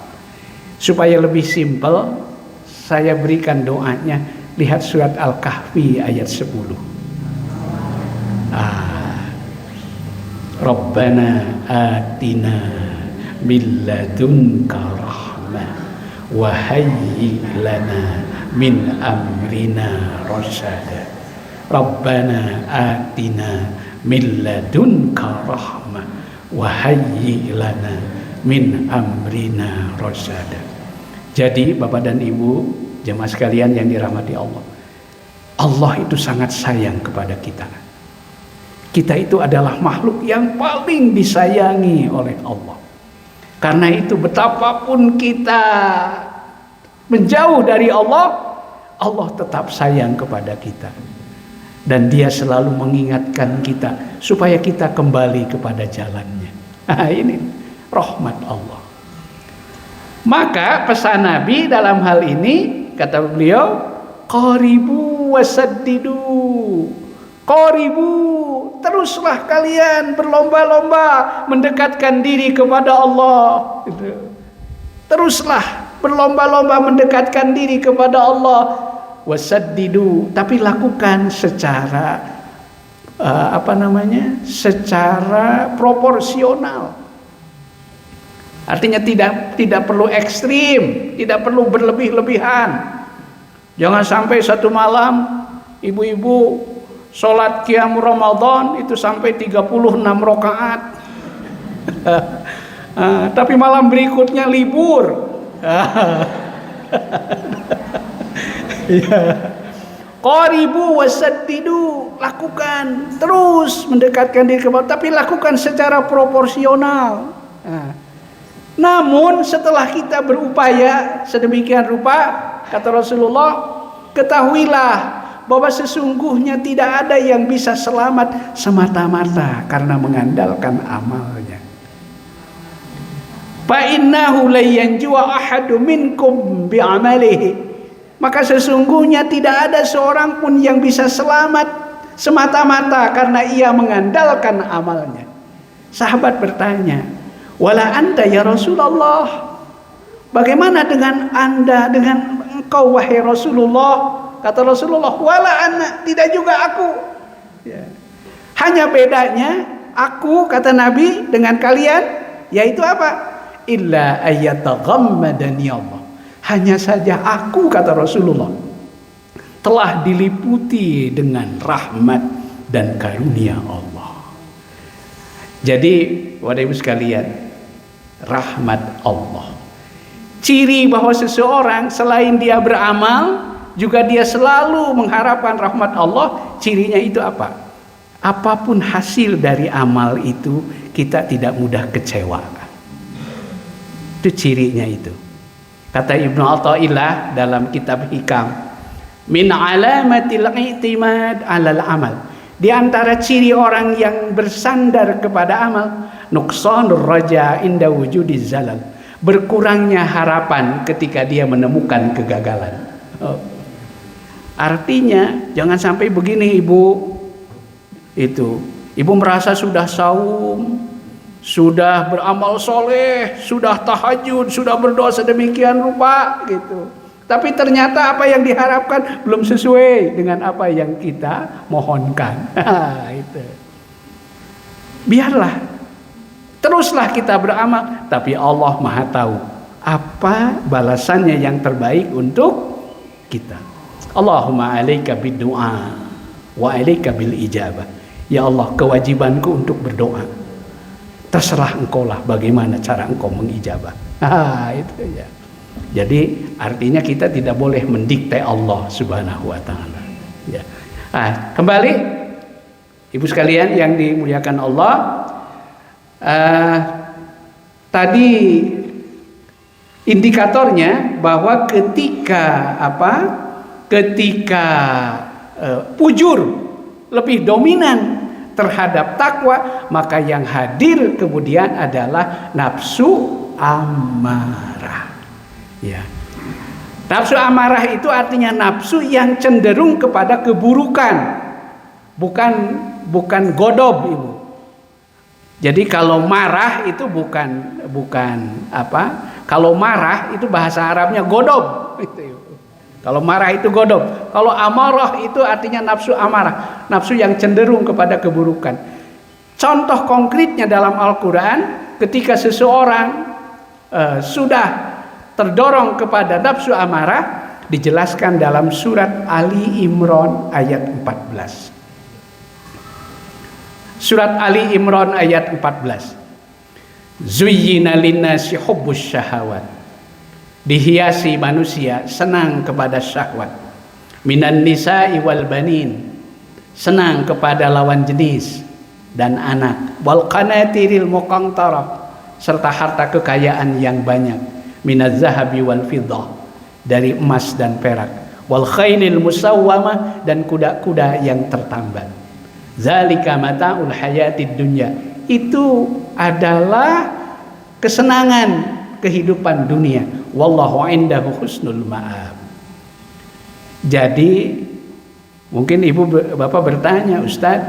Speaker 1: Supaya lebih simpel, saya berikan doanya. Lihat surat Al-Kahfi ayat 10. Rabbana atina min ladunka rahmah wa hayyi lana min amrina rasyada. Rabbana atina min ladunka rahmah wa hayyi lana min amrina rasyada. Jadi Bapak dan Ibu jemaah sekalian yang dirahmati Allah, Allah itu sangat sayang kepada kita. Kita itu adalah makhluk yang paling disayangi oleh Allah. Karena itu betapapun kita menjauh dari Allah, Allah tetap sayang kepada kita. Dan Dia selalu mengingatkan kita supaya kita kembali kepada jalannya. Ini rahmat Allah. Maka pesan Nabi dalam hal ini, kata beliau, qaribu wasaddidu. Qaribu, teruslah kalian berlomba-lomba mendekatkan diri kepada Allah. Teruslah berlomba-lomba mendekatkan diri kepada Allah. Wasaddidu, tapi lakukan secara secara proporsional. Artinya tidak perlu ekstrim, tidak perlu berlebih-lebihan. Jangan sampai satu malam ibu-ibu sholat qiyam Ramadan itu sampai 36 rakaat. Tapi malam berikutnya libur. Qaribu wasaddidu, lakukan terus mendekatkan diri kepada, tapi lakukan secara proporsional. Namun setelah kita berupaya sedemikian rupa, kata Rasulullah, ketahuilah bahwa sesungguhnya tidak ada yang bisa selamat semata-mata karena mengandalkan amalnya. Fa innahu la yanju ahadu minkum bi'amalihi. Maka sesungguhnya tidak ada seorang pun yang bisa selamat semata-mata karena ia mengandalkan amalnya. Sahabat bertanya, wala anta ya Rasulullah, bagaimana dengan anda, dengan engkau wahai Rasulullah? Kata Rasulullah, wala ana, tidak juga aku. Hanya bedanya aku kata Nabi dengan kalian, yaitu apa? Illa ayyataghammadani Allah. Hanya saja aku kata Rasulullah telah diliputi dengan rahmat dan karunia Allah. Jadi Bapak Ibu sekalian, rahmat Allah. Ciri bahwa seseorang selain dia beramal, juga dia selalu mengharapkan rahmat Allah. Cirinya itu apa? Apapun hasil dari amal itu, kita tidak mudah kecewa. Itu cirinya itu. Kata Ibnu Athaillah dalam kitab Hikam, min alamatil i'timad 'alal amal. Di antara ciri orang yang bersandar kepada amal, nuqsanur raja inda wujudiz zalal. Berkurangnya harapan ketika dia menemukan kegagalan. Artinya jangan sampai begini Ibu. Ibu merasa sudah saum, sudah beramal soleh, sudah tahajud, sudah berdoa sedemikian rupa gitu. Tapi ternyata apa yang diharapkan belum sesuai dengan apa yang kita mohonkan. Itu. Biarlah, teruslah kita beramal, tapi Allah Maha tahu apa balasannya yang terbaik untuk kita. Allahumma alaika biddu'a wa alaika bil ijabah. Ya Allah, kewajibanku untuk berdoa. Terserah engkaulah bagaimana cara engkau mengijabah. Itu ya. Jadi artinya kita tidak boleh mendikte Allah Subhanahu wa taala. Ya. Kembali Ibu sekalian yang dimuliakan Allah, tadi indikatornya bahwa ketika fujur lebih dominan terhadap takwa, maka yang hadir kemudian adalah nafsu amarah. Ya. Nafsu amarah itu artinya nafsu yang cenderung kepada keburukan, bukan godob Ibu. Jadi kalau marah itu bukan apa? Kalau marah itu bahasa Arabnya godob. Kalau marah itu godob. Kalau amarah itu artinya nafsu amarah, nafsu yang cenderung kepada keburukan. Contoh konkretnya dalam Al-Quran, ketika seseorang sudah terdorong kepada nafsu amarah, dijelaskan dalam surat Ali Imran ayat 14. Surat Ali Imran ayat 14. Zuyyina linnasi hubbus syahawat. Dihiasi manusia senang kepada syahwat. Minan nisa'i wal banin, senang kepada lawan jenis dan anak. Wal qanatiril muqantarah, serta harta kekayaan yang banyak. Minaz zahabi wal fiddah, dari emas dan perak. Wal khailil musawwamah, dan kuda-kuda yang tertambat. Zalika mata'ul hayatid dunya, itu adalah kesenangan kehidupan dunia. Wallahu indahu husnul ma'ab. Jadi mungkin Ibu Bapak bertanya, Ustaz,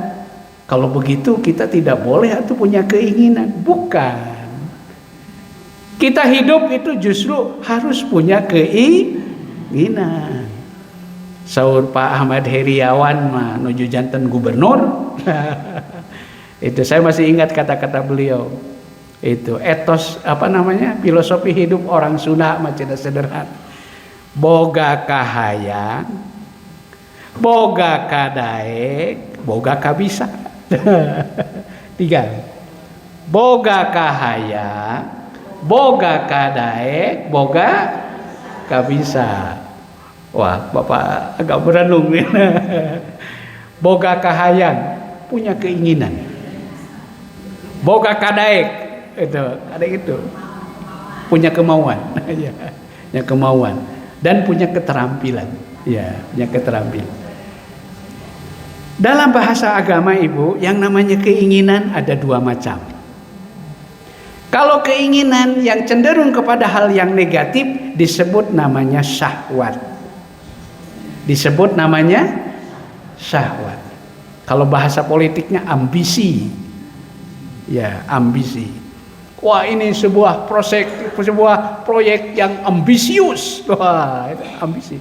Speaker 1: kalau begitu kita tidak boleh atau punya keinginan? Bukan. Kita hidup itu justru harus punya keinginan. Saur Pak Ahmad Heriawan mah nuju janten gubernur. Itu saya masih ingat kata-kata beliau. Itu etos filosofi hidup orang Sunda macam sederhana. Boga kahayang, boga kadaek, boga kabisa. Tiga. Boga kahayang, boga kadaek, boga kabisa. Wah, Bapak agak berenung nih. Boga kahayang, punya keinginan. Boga kadaek, itu punya kemauan. Punya kemauan dan punya keterampilan. Ya, punya keterampilan. Dalam bahasa agama Ibu, yang namanya keinginan ada dua macam. Kalau keinginan yang cenderung kepada hal yang negatif disebut namanya syahwat. Disebut namanya syahwat. Kalau bahasa politiknya ambisi. Ya, ambisi. Wah, ini sebuah proyek yang ambisius. Wah, itu ambisi.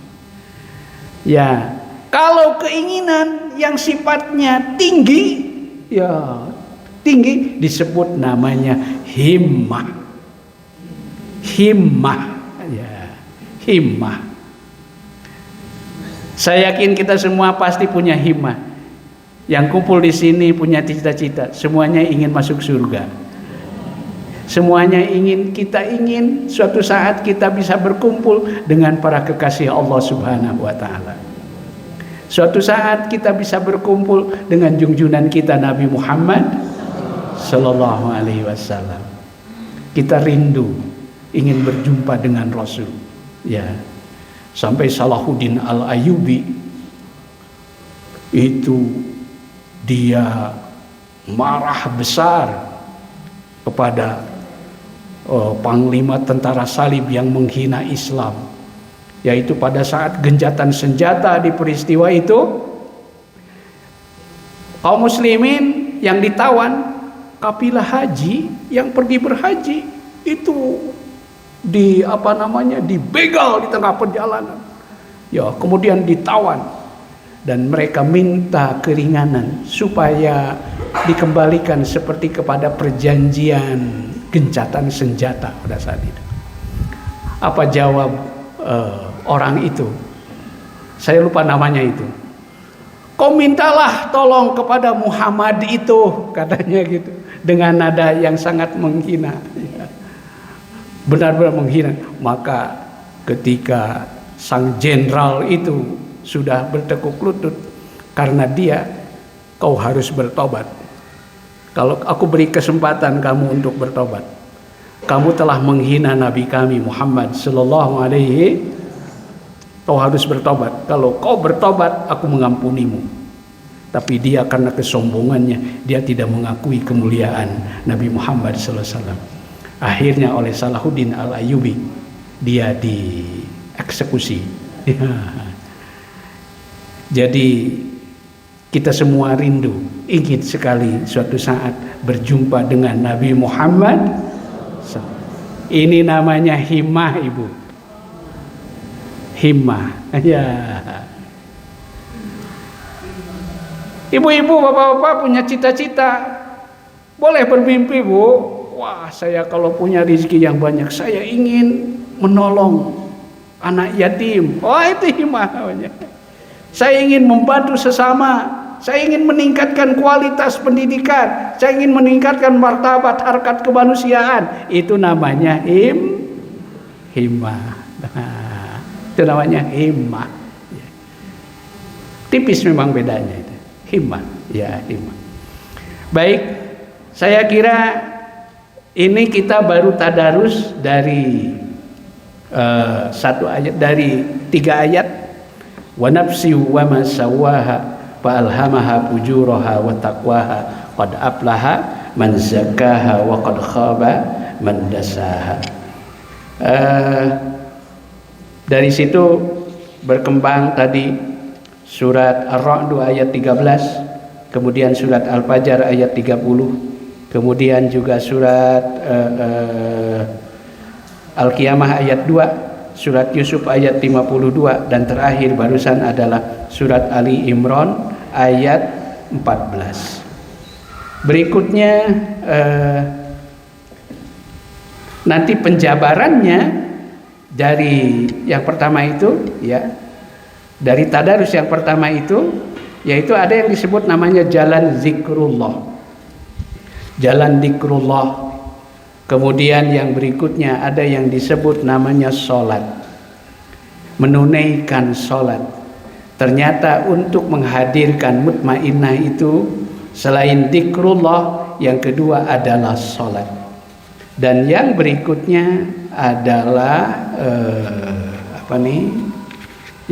Speaker 1: Ya, kalau keinginan yang sifatnya tinggi, ya tinggi disebut namanya himmah. Himmah, ya, himmah. Saya yakin kita semua pasti punya himmah. Yang kumpul di sini punya cita-cita, semuanya ingin masuk surga. Semuanya kita ingin suatu saat kita bisa berkumpul dengan para kekasih Allah Subhanahu wa taala. Suatu saat kita bisa berkumpul dengan junjungan kita Nabi Muhammad sallallahu alaihi wasallam. Kita rindu ingin berjumpa dengan Rasul. Ya. Sampai Salahuddin Al-Ayyubi itu dia marah besar kepada panglima tentara salib yang menghina Islam, yaitu pada saat gencatan senjata di peristiwa itu kaum muslimin yang ditawan, kafilah haji yang pergi berhaji itu dibegal di tengah perjalanan, ya, kemudian ditawan dan mereka minta keringanan supaya dikembalikan seperti kepada perjanjian gencatan senjata pada saat itu. Apa jawab orang itu? Saya lupa namanya itu. Kau mintalah tolong kepada Muhammad itu, katanya gitu, dengan nada yang sangat menghina. Benar-benar menghina. Maka ketika sang jenderal itu sudah bertekuk lutut, karena dia, kau harus bertobat. Kalau aku beri kesempatan kamu untuk bertobat, kamu telah menghina Nabi kami Muhammad sallallahu alaihi, kau harus bertobat. Kalau kau bertobat, aku mengampunimu. Tapi dia karena kesombongannya, dia tidak mengakui kemuliaan Nabi Muhammad sallallahu alaihi wasallam. Akhirnya oleh Salahuddin Al-Ayyubi dia dieksekusi. Jadi kita semua rindu, ingin sekali suatu saat berjumpa dengan Nabi Muhammad. Ini namanya himmah, Ibu. Himmah. Ya. Ibu-ibu, bapak-bapak punya cita-cita, boleh bermimpi, Bu. Wah, saya kalau punya rezeki yang banyak, saya ingin menolong anak yatim. Wah, itu himmah namanya. Saya ingin membantu sesama, saya ingin meningkatkan kualitas pendidikan, saya ingin meningkatkan martabat harkat kemanusiaan. Itu namanya himmah. Nah, itu namanya himmah. Tipis memang bedanya itu. Himmah, ya himmah. Baik, saya kira ini kita baru tadarus dari satu ayat, dari 3 ayat. Wa nafsi wa ma sawaha fa alhamaha fujuraha wa taqwaha qad aflaha man zakkaha wa qad khaba man dasaha. Dari situ berkembang tadi surat Ar-Ra'd ayat 13, kemudian surat Al-Fajr ayat 30, kemudian juga surat Al-Qiyamah ayat 2, surat Yusuf ayat 52, dan terakhir barusan adalah surat Ali Imran ayat 14. Berikutnya nanti penjabarannya dari yang pertama itu, ya, dari tadarus yang pertama itu, yaitu ada yang disebut namanya jalan zikrullah. Jalan zikrullah. Kemudian yang berikutnya ada yang disebut namanya sholat, menunaikan sholat. Ternyata untuk menghadirkan mutmainnah itu selain zikrullah, yang kedua adalah sholat. Dan yang berikutnya adalah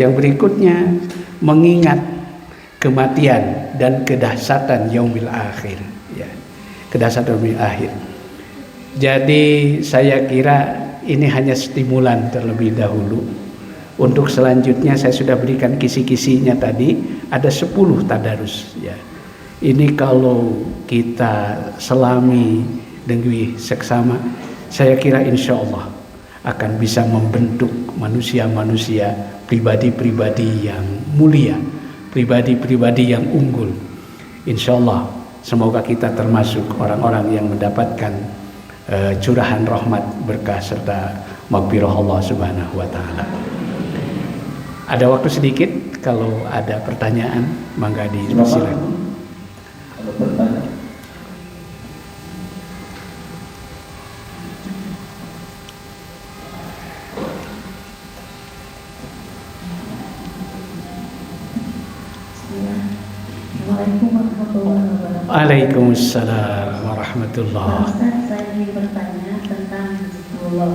Speaker 1: yang berikutnya mengingat kematian dan kedahsyatan yaumil akhir, ya, kedahsyatan yaumil akhir. Jadi saya kira ini hanya stimulan terlebih dahulu. Untuk selanjutnya saya sudah berikan kisi-kisinya tadi, ada 10 tadarus, ya. Ini kalau kita selami dengan seksama, saya kira insya Allah akan bisa membentuk manusia-manusia, pribadi-pribadi yang mulia, pribadi-pribadi yang unggul. Insya Allah Semoga kita termasuk orang-orang yang mendapatkan curahan rahmat, berkah serta maghfirah Allah Subhanahu wa taala. Ada waktu sedikit, kalau ada pertanyaan mangga disilakan.
Speaker 2: Ada pertanyaan?
Speaker 3: Assalamualaikum warahmatullahi wabarakatuh.
Speaker 1: Waalaikumsalam warahmatullahi.
Speaker 3: Ustaz, saya ingin bertanya tentang zikrullah.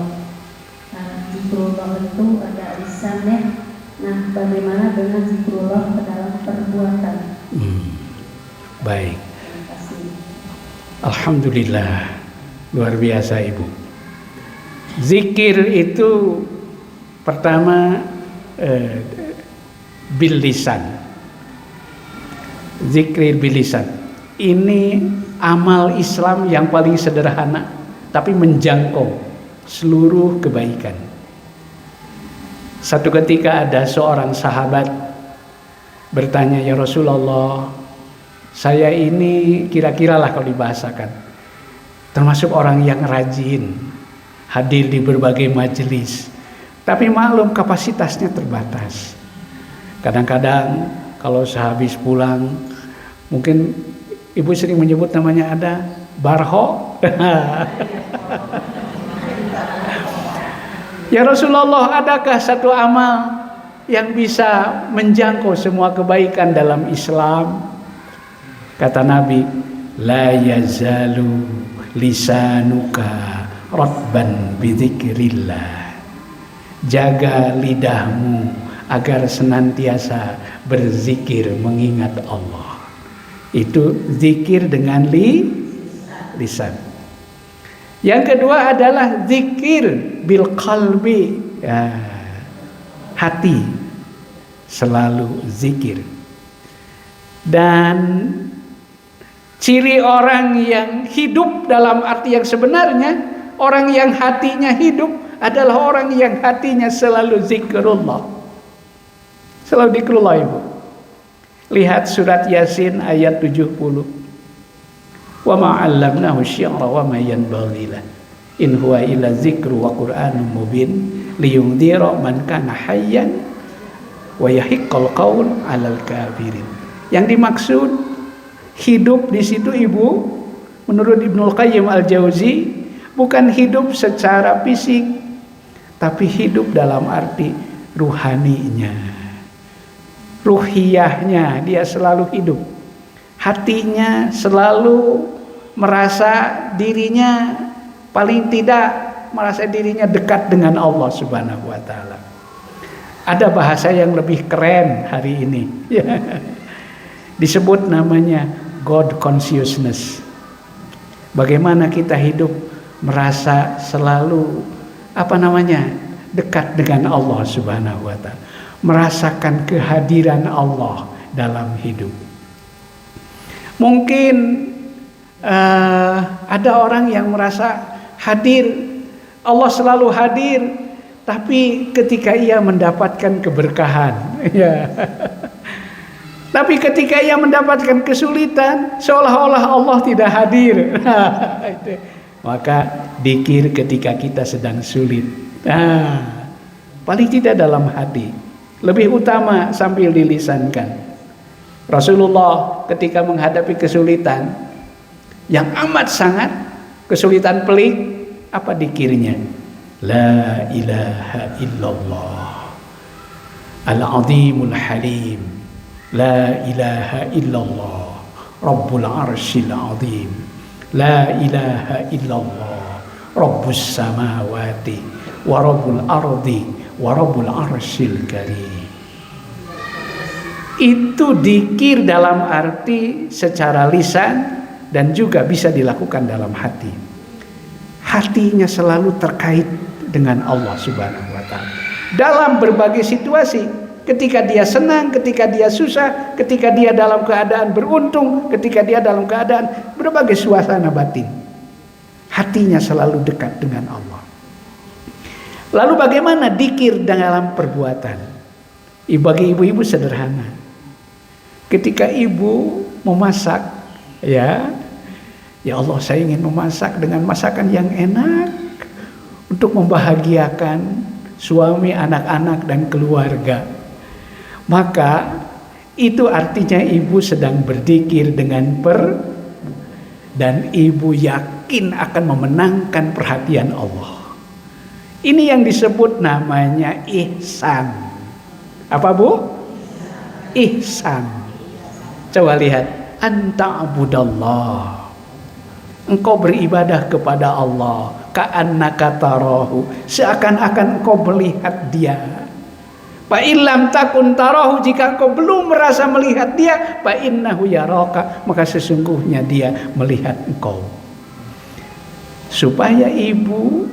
Speaker 3: Zikrullah itu ada lisannya. Nah, bagaimana dengan zikrullah ke dalam perbuatan?
Speaker 1: Baik.
Speaker 3: Terima kasih.
Speaker 1: Alhamdulillah, luar biasa Ibu. Zikir itu pertama bil lisan. Zikir bil lisan. Ini amal Islam yang paling sederhana, tapi menjangkau seluruh kebaikan. Satu ketika ada seorang sahabat bertanya, "Ya Rasulullah, saya ini kira-kira lah kalau dibahasakan termasuk orang yang rajin hadir di berbagai majelis, tapi maklum kapasitasnya terbatas. Kadang-kadang kalau sehabis pulang, mungkin ibu sering menyebut namanya ada barho." "Ya Rasulullah, adakah satu amal yang bisa menjangkau semua kebaikan dalam Islam?" Kata Nabi, "La yazalu lisanuka ratban bidzikrillah." Jaga lidahmu agar senantiasa berzikir mengingat Allah. Itu zikir dengan lisan. Yang kedua adalah zikir bil qalbi, hati selalu zikir. Dan ciri orang yang hidup dalam arti yang sebenarnya, orang yang hatinya hidup adalah orang yang hatinya selalu zikrullah. Selalu zikrullah Ibu. Lihat surat Yasin ayat 70. "Wa ma 'allamnahu syi'ra wa ma yanbaghi lah. In huwa illa dzikru wa qur'anun mubin liyundhira man kana hayyan wa yahiqqal qaul 'alal kafirin." Yang dimaksud hidup di situ Ibu, menurut Ibnul Qayyim Al-Jauzi, bukan hidup secara fisik, tapi hidup dalam arti ruhaninya, ruhiyahnya. Dia selalu hidup, hatinya selalu merasa dirinya, paling tidak merasa dirinya dekat dengan Allah Subhanahu wa taala. Ada bahasa yang lebih keren hari ini, disebut namanya God consciousness. Bagaimana kita hidup merasa selalu dekat dengan Allah Subhanahu wa taala, merasakan kehadiran Allah dalam hidup. Mungkin ada orang yang merasa hadir, Allah selalu hadir, tapi ketika ia mendapatkan keberkahan, tapi ketika ia mendapatkan kesulitan, seolah-olah Allah tidak hadir. Maka dzikir ketika kita sedang sulit, paling tidak dalam hati, lebih utama sambil dilisankan. Rasulullah ketika menghadapi kesulitan yang amat sangat, kesulitan pelik, apa dzikirnya? La ilaha illallah al-azimul halim, la ilaha illallah rabbul arsyil azim, la ilaha illallah rabbus samawati wa rabbul ardi wa rabbul arsyil karim. Itu dzikir dalam arti secara lisan dan juga bisa dilakukan dalam hati. Hatinya selalu terkait dengan Allah Subhanahu wa taala dalam berbagai situasi, ketika dia senang, ketika dia susah, ketika dia dalam keadaan beruntung, ketika dia dalam keadaan berbagai suasana batin. Hatinya selalu dekat dengan Allah. Lalu bagaimana dzikir dalam perbuatan? Bagi ibu-ibu sederhana. Ketika ibu memasak, Ya, ya Allah, saya ingin memasak dengan masakan yang enak untuk membahagiakan suami, anak-anak, dan keluarga. Maka itu artinya ibu sedang berzikir dengan dan ibu yakin akan memenangkan perhatian Allah. Ini yang disebut namanya ihsan. Apa Bu? Ihsan. Coba lihat, anta'budallah. Engkau beribadah kepada Allah ka'annaka tarahu, seakan-akan engkau melihat Dia. Fa illam takun tarahu, jika engkau belum merasa melihat Dia, fa innahu yaraka, maka sesungguhnya Dia melihat engkau. Supaya ibu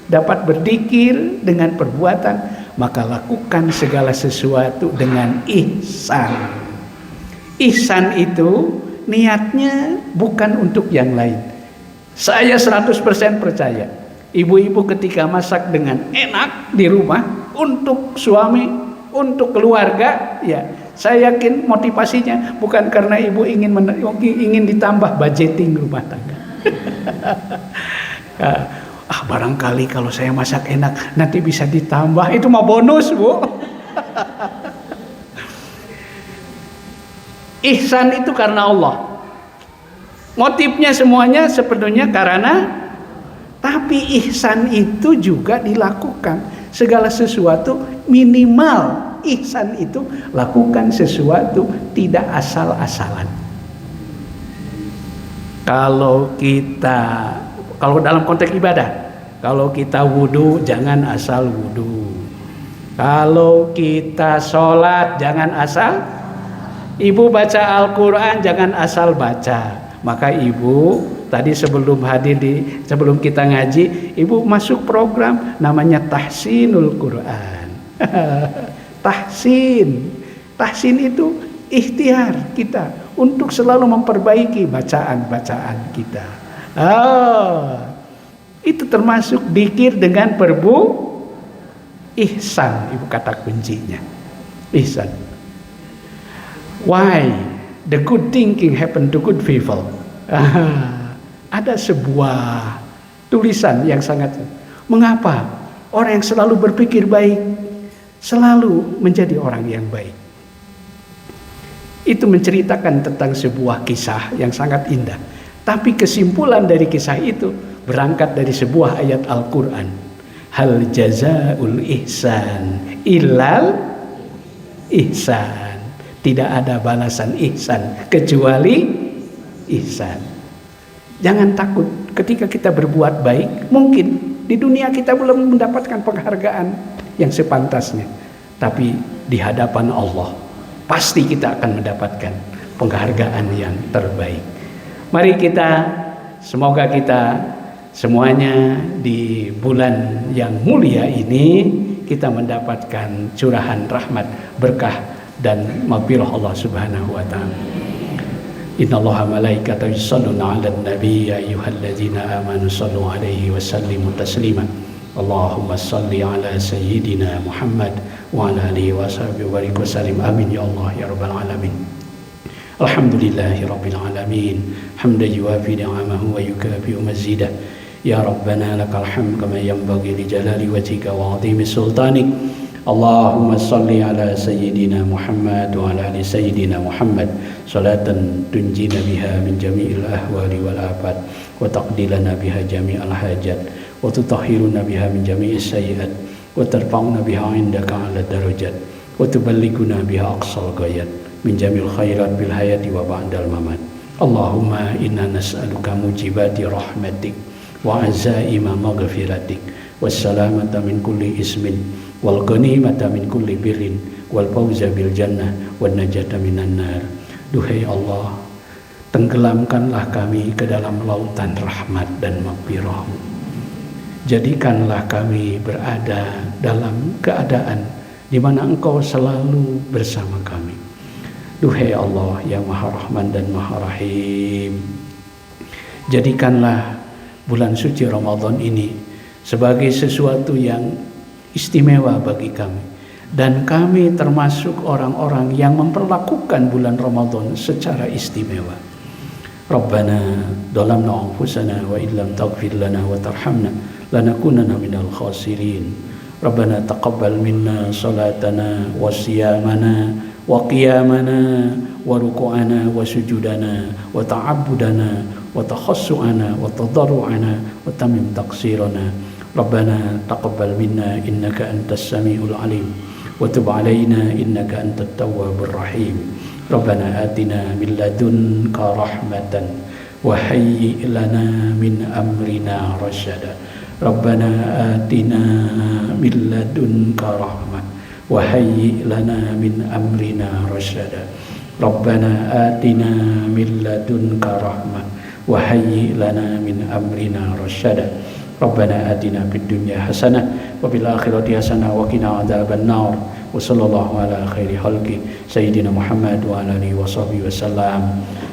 Speaker 1: dapat berzikir dengan perbuatan, maka lakukan segala sesuatu dengan ihsan. Ihsan itu niatnya bukan untuk yang lain. Saya 100% percaya ibu-ibu ketika masak dengan enak di rumah untuk suami, untuk keluarga, ya saya yakin motivasinya bukan karena ibu ingin ditambah budgeting rumah tangga. Barangkali kalau saya masak enak nanti bisa ditambah, itu mah bonus, Bu. Ihsan itu karena Allah. Motifnya semuanya sepenuhnya karena, tapi ihsan itu juga dilakukan. Segala sesuatu minimal ihsan itu lakukan sesuatu tidak asal-asalan. Kalau dalam konteks ibadah, kalau kita wudu jangan asal wudu. Kalau kita sholat jangan asal. Ibu baca Al-Quran jangan asal baca. Maka ibu tadi sebelum kita ngaji, ibu masuk program namanya Tahsinul Quran. Tahsin itu ikhtiar kita untuk selalu memperbaiki bacaan-bacaan kita. Itu termasuk dzikir dengan ihsan, ibu kata kuncinya. Ihsan. Why the good thinking happen to good people? Ada sebuah tulisan yang sangat, mengapa orang yang selalu berpikir baik selalu menjadi orang yang baik. Itu menceritakan tentang sebuah kisah yang sangat indah. Tapi kesimpulan dari kisah itu berangkat dari sebuah ayat Al-Quran. Hal jazaul ihsan illal ihsan. Tidak ada balasan ihsan kecuali ihsan. Jangan takut ketika kita berbuat baik. Mungkin di dunia kita belum mendapatkan penghargaan yang sepantasnya, tapi di hadapan Allah pasti kita akan mendapatkan penghargaan yang terbaik. Mari semoga kita semuanya di bulan yang mulia ini kita mendapatkan curahan rahmat, berkah dan maghfirah Allah Subhanahu wa taala. Innallaha malaikatahu yusholluna 'alan nabi ya ayyuhalladzina amanu shallu 'alaihi wa sallimu taslima. Allahumma shalli 'ala sayyidina Muhammad wa 'ala alihi wa sahbihi wa barik wa sallim. Amin ya Allah ya rabbal alamin. Alhamdulillahi rabbil alamin. Hamdan yuwafi ni'amahu wa yukafi mazidah. Ya rabbana lakal hamd kama yanbaghi li jalali wajhika wa 'azimi sultanik. Allahumma salli ala sayyidina Muhammad wa ala ali sayyidina Muhammad salatan tunjina biha min jami'il ahwali wal afat wa taqdilana biha jami'al hajat wa tutahhiruna biha min jami'is sayyi'at wa tarfa'una biha 'indaka 'ala darajat wa tuballighuna biha aqsal ghayat min jami'il khairat bil hayati wa ba'dal mamat. Allahumma inna nas'aluka mujibati rahmatik wa azaima maghfiratik wassalamata min kulli ismin wal ghanimata min kulli birrin wal fawza bil jannah wan najata minan nar. Duhai Allah, tenggelamkanlah kami ke dalam lautan rahmat dan maghfirah-Mu. Jadikanlah kami berada dalam keadaan di mana Engkau selalu bersama kami. Duhai Allah yang Maha Rahman dan Maha Rahim, jadikanlah bulan suci Ramadan ini sebagai sesuatu yang istimewa bagi kami, dan kami termasuk orang-orang yang memperlakukan bulan Ramadan secara istimewa. ربنا ظلمنا أنفسنا وإن لم تغفر لنا وترحمنا لنكونن من الخاسرين ربنا تقبل منا صلاتنا وصيامنا وقيامنا وركوعنا وسجودنا وتعبدنا وتخشعنا وتضرعنا وتمم تقصيرنا ربنا تقبل منا إنك أنت السميع العليم وتب علينا إنك أنت التواب الرحيم ربنا آتنا من لدنك رحمة وهيئ لنا من أمرنا رشدا ربنا آتنا من لدنك رحمة وهيئ لنا من أمرنا رشدا ربنا آتنا من لدنك رحمة وهيئ لنا من أمرنا رشدا ربنا آتنا في الدنيا حسنة وفي الآخرة حسنة وقنا عذاب النار وصلى الله على خير خلقه سيدنا محمد وعلى آله وصحبه وسلم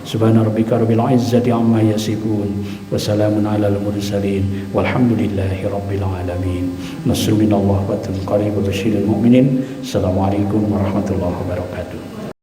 Speaker 1: سبحان ربك رب العزة عما يصفون وسلام على المرسلين والحمد لله رب العالمين نصر من الله وفتح قريب وبشير المؤمنين السلام عليكم ورحمة الله وبركاته.